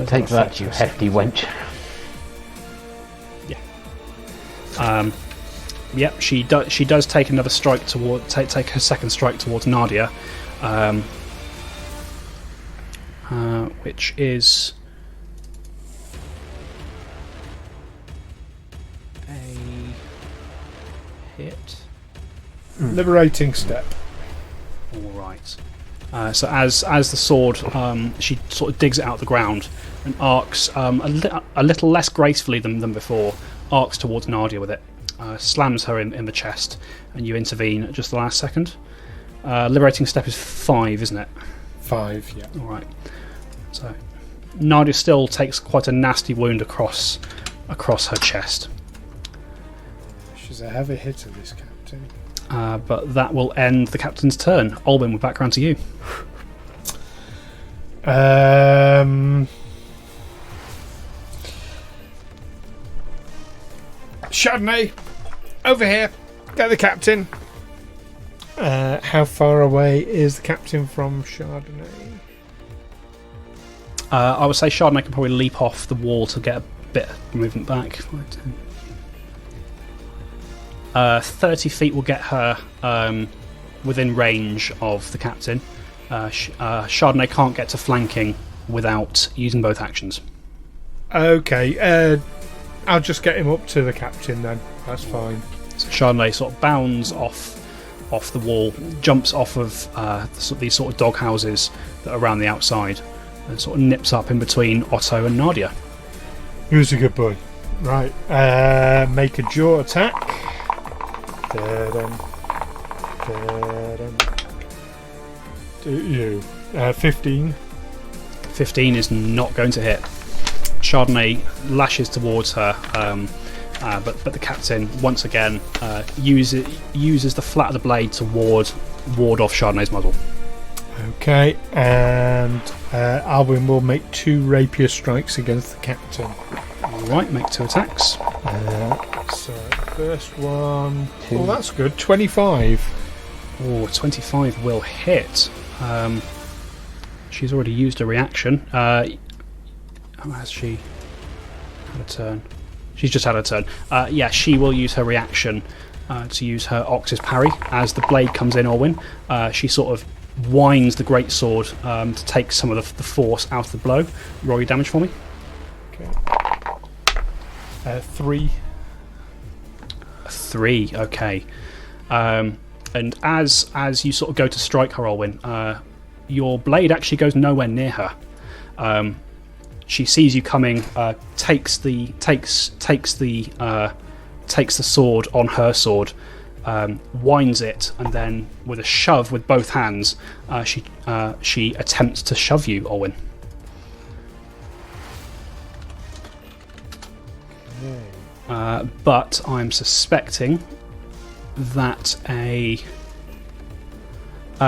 Take that, you hefty wench. Yep, she does take another strike take her second strike towards Nadia, which is a hit. Liberating step. All right. So as the sword, she sort of digs it out of the ground and arcs a little less gracefully than before. Arcs towards Nadia with it, slams her in the chest, and you intervene at just the last second. Liberating step is 5, isn't it? 5, yeah. All right. So Nadia still takes quite a nasty wound across her chest. She's a heavy hitter, this captain. But that will end the captain's turn. Olwyn, we're back round to you. Chardonnay, over here. Get the captain. How far away is the captain from Chardonnay? I would say Chardonnay can probably leap off the wall to get a bit of movement back. 5, 10. 30 feet will get her within range of the captain. Chardonnay can't get to flanking without using both actions. Okay, I'll just get him up to the captain then. That's fine. So Chardonnay sort of bounds off the wall, jumps off of these sort of dog houses that are around the outside, and sort of nips up in between Otto and Nadia. Who's a good boy? Right, make a jaw attack. Da-dum. Da-dum. Do you? 15. 15 is not going to hit. Chardonnay lashes towards her, but the captain once again uses the flat of the blade to ward off Chardonnay's muzzle. Okay, and Alwyn will make 2 rapier strikes against the captain. Alright, make 2 attacks. So, first one... Oh, that's good. 25. Oh, 25 will hit. She's already used a reaction. Has she had a turn? She's just had a turn. Yeah, she will use her reaction to use her Ox's parry. As the blade comes in, Orwyn, she sort of winds the greatsword to take some of the force out of the blow. Roll your damage for me. Okay. 3. 3, okay. And as you sort of go to strike her, Orwyn, your blade actually goes nowhere near her. She sees you coming, takes the sword on her sword, winds it, and then with a shove with both hands, she attempts to shove you, Orwyn. But I'm suspecting that a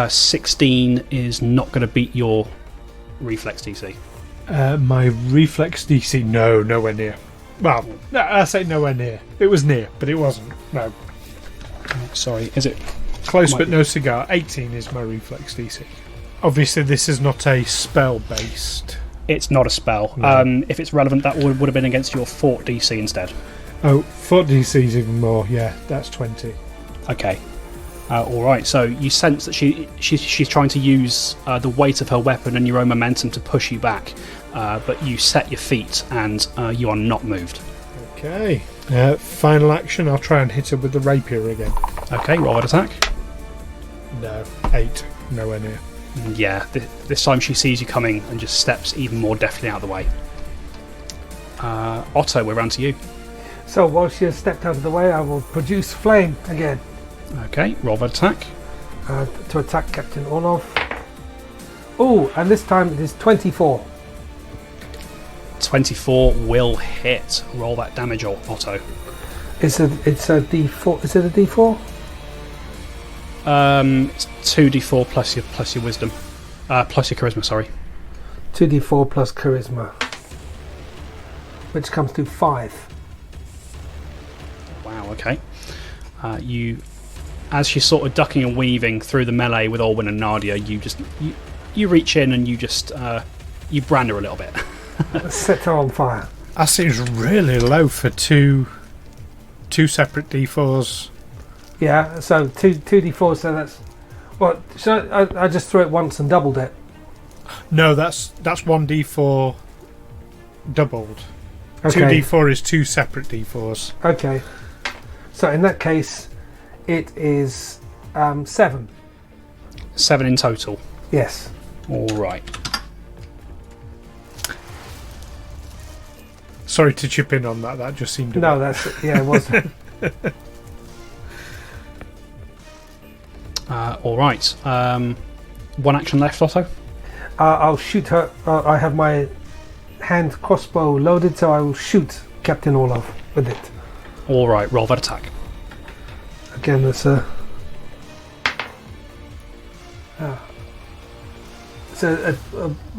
16 is not going to beat your reflex DC. My reflex DC, nowhere near. Well, no, I say nowhere near. It was near, but it wasn't. No. Sorry, is it close but no cigar? 18 is my reflex DC. Obviously, this is not a spell-based. It's not a spell. No. If it's relevant, that would have been against your fort DC instead. Oh, fort DC is even more. Yeah, that's 20. Okay. All right. So you sense that she's trying to use the weight of her weapon and your own momentum to push you back, but you set your feet and you are not moved. Okay. Final action. I'll try and hit her with the rapier again. Okay. Roll that attack. No. 8. Nowhere near. Yeah. This time she sees you coming and just steps even more deftly out of the way. Otto, we're round to you. So while she has stepped out of the way, I will produce flame again. Okay. Roll that attack. To attack Captain Orlov. Oh, and this time it is 24. 24 will hit. Roll that damage, Otto. It's a D4. Is it a D4? It's 2d4 plus your wisdom, plus your charisma. Sorry. 2d4 plus charisma, which comes to 5. Wow. Okay. As she's sort of ducking and weaving through the melee with Orwyn and Nadia, you reach in and you just you brand her a little bit. Set her on fire. That seems really low for two separate D4s. Yeah, so 2d4, so that's... What, should I just threw it once and doubled it? No, that's 1d4 doubled. Okay. 2d4 is 2 separate d4s. Okay. So in that case, it is 7. 7 in total. Yes. All right. Sorry to chip in on that. That just seemed No, that's... Yeah, it was. All right. One action left, Otto. I'll shoot her. I have my hand crossbow loaded, so I will shoot Captain Orlov with it. All right. Roll that attack. Again, it's a... It's a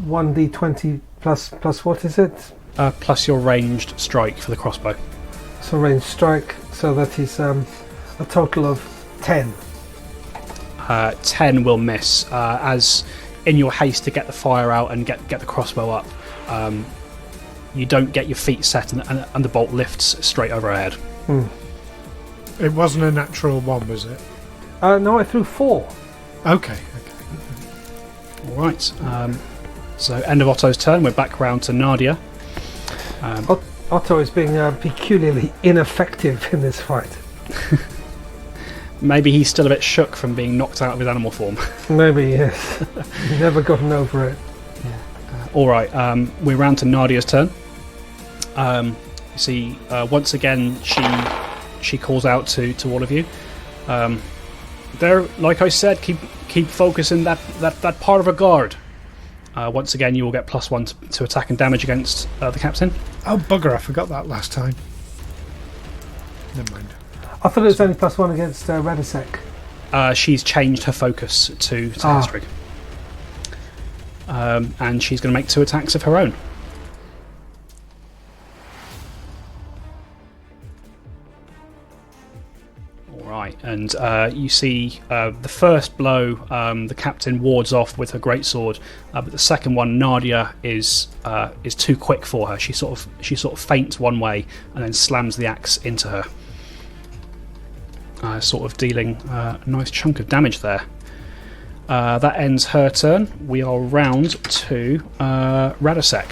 1d20 plus what is it? Plus your ranged strike for the crossbow. So ranged strike, so that is a total of 10. 10 will miss. As in your haste to get the fire out and get the crossbow up, you don't get your feet set and the bolt lifts straight overhead. It wasn't a natural 1, was it? No, I threw 4. Okay. All right. So end of Otto's turn. We're back round to Nadia. Otto is being peculiarly ineffective in this fight. Maybe he's still a bit shook from being knocked out of his animal form. Maybe, yes. Never gotten over it. All right, we're round to Nadia's turn. You see, once again, she calls out to all of you. There, like I said, keep focusing that part of a guard. Once again, you will get +1 to attack and damage against the captain. Oh, bugger, I forgot that last time. Never mind. I thought it was only +1 against Radosek. She's changed her focus to Hestrig. And she's going to make 2 attacks of her own. Alright, and you see the first blow the captain wards off with her greatsword, but the second one, Nadia, is too quick for her. She sort of feints one way and then slams the axe into her. Sort of dealing a nice chunk of damage there. That ends her turn. We are round to Radosek.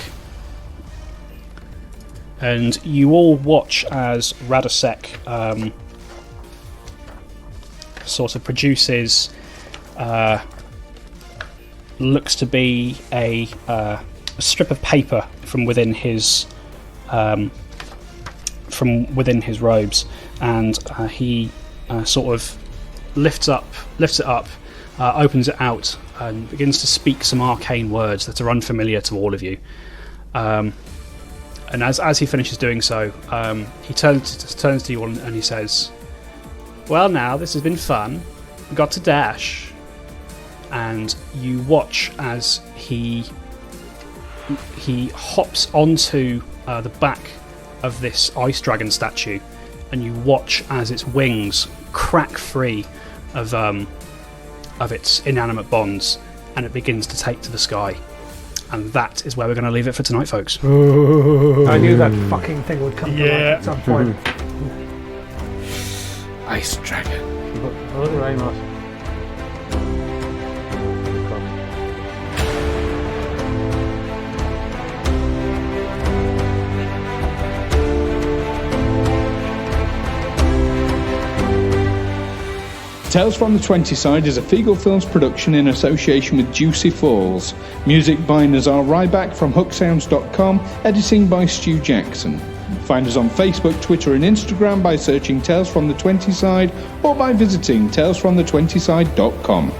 And you all watch as Radosek sort of produces looks to be a strip of paper from within his robes, and he sort of lifts it up, opens it out, and begins to speak some arcane words that are unfamiliar to all of you. And as he finishes doing so, he turns to you all and he says, "Well, now this has been fun. We got to dash." And you watch as he hops onto the back of this ice dragon statue, and you watch as its wings crack free of its inanimate bonds, and it begins to take to the sky. And that is where we're going to leave it for tonight, folks. I knew that fucking thing would come to life at some point. Ice dragon. Hello, Ramos. Tales from the 20 Side is a Feagle Films production in association with Juicy Falls. Music by Nazar Ryback from hooksounds.com, editing by Stu Jackson. Find us on Facebook, Twitter and Instagram by searching Tales from the 20 Side or by visiting talesfromthe20side.com.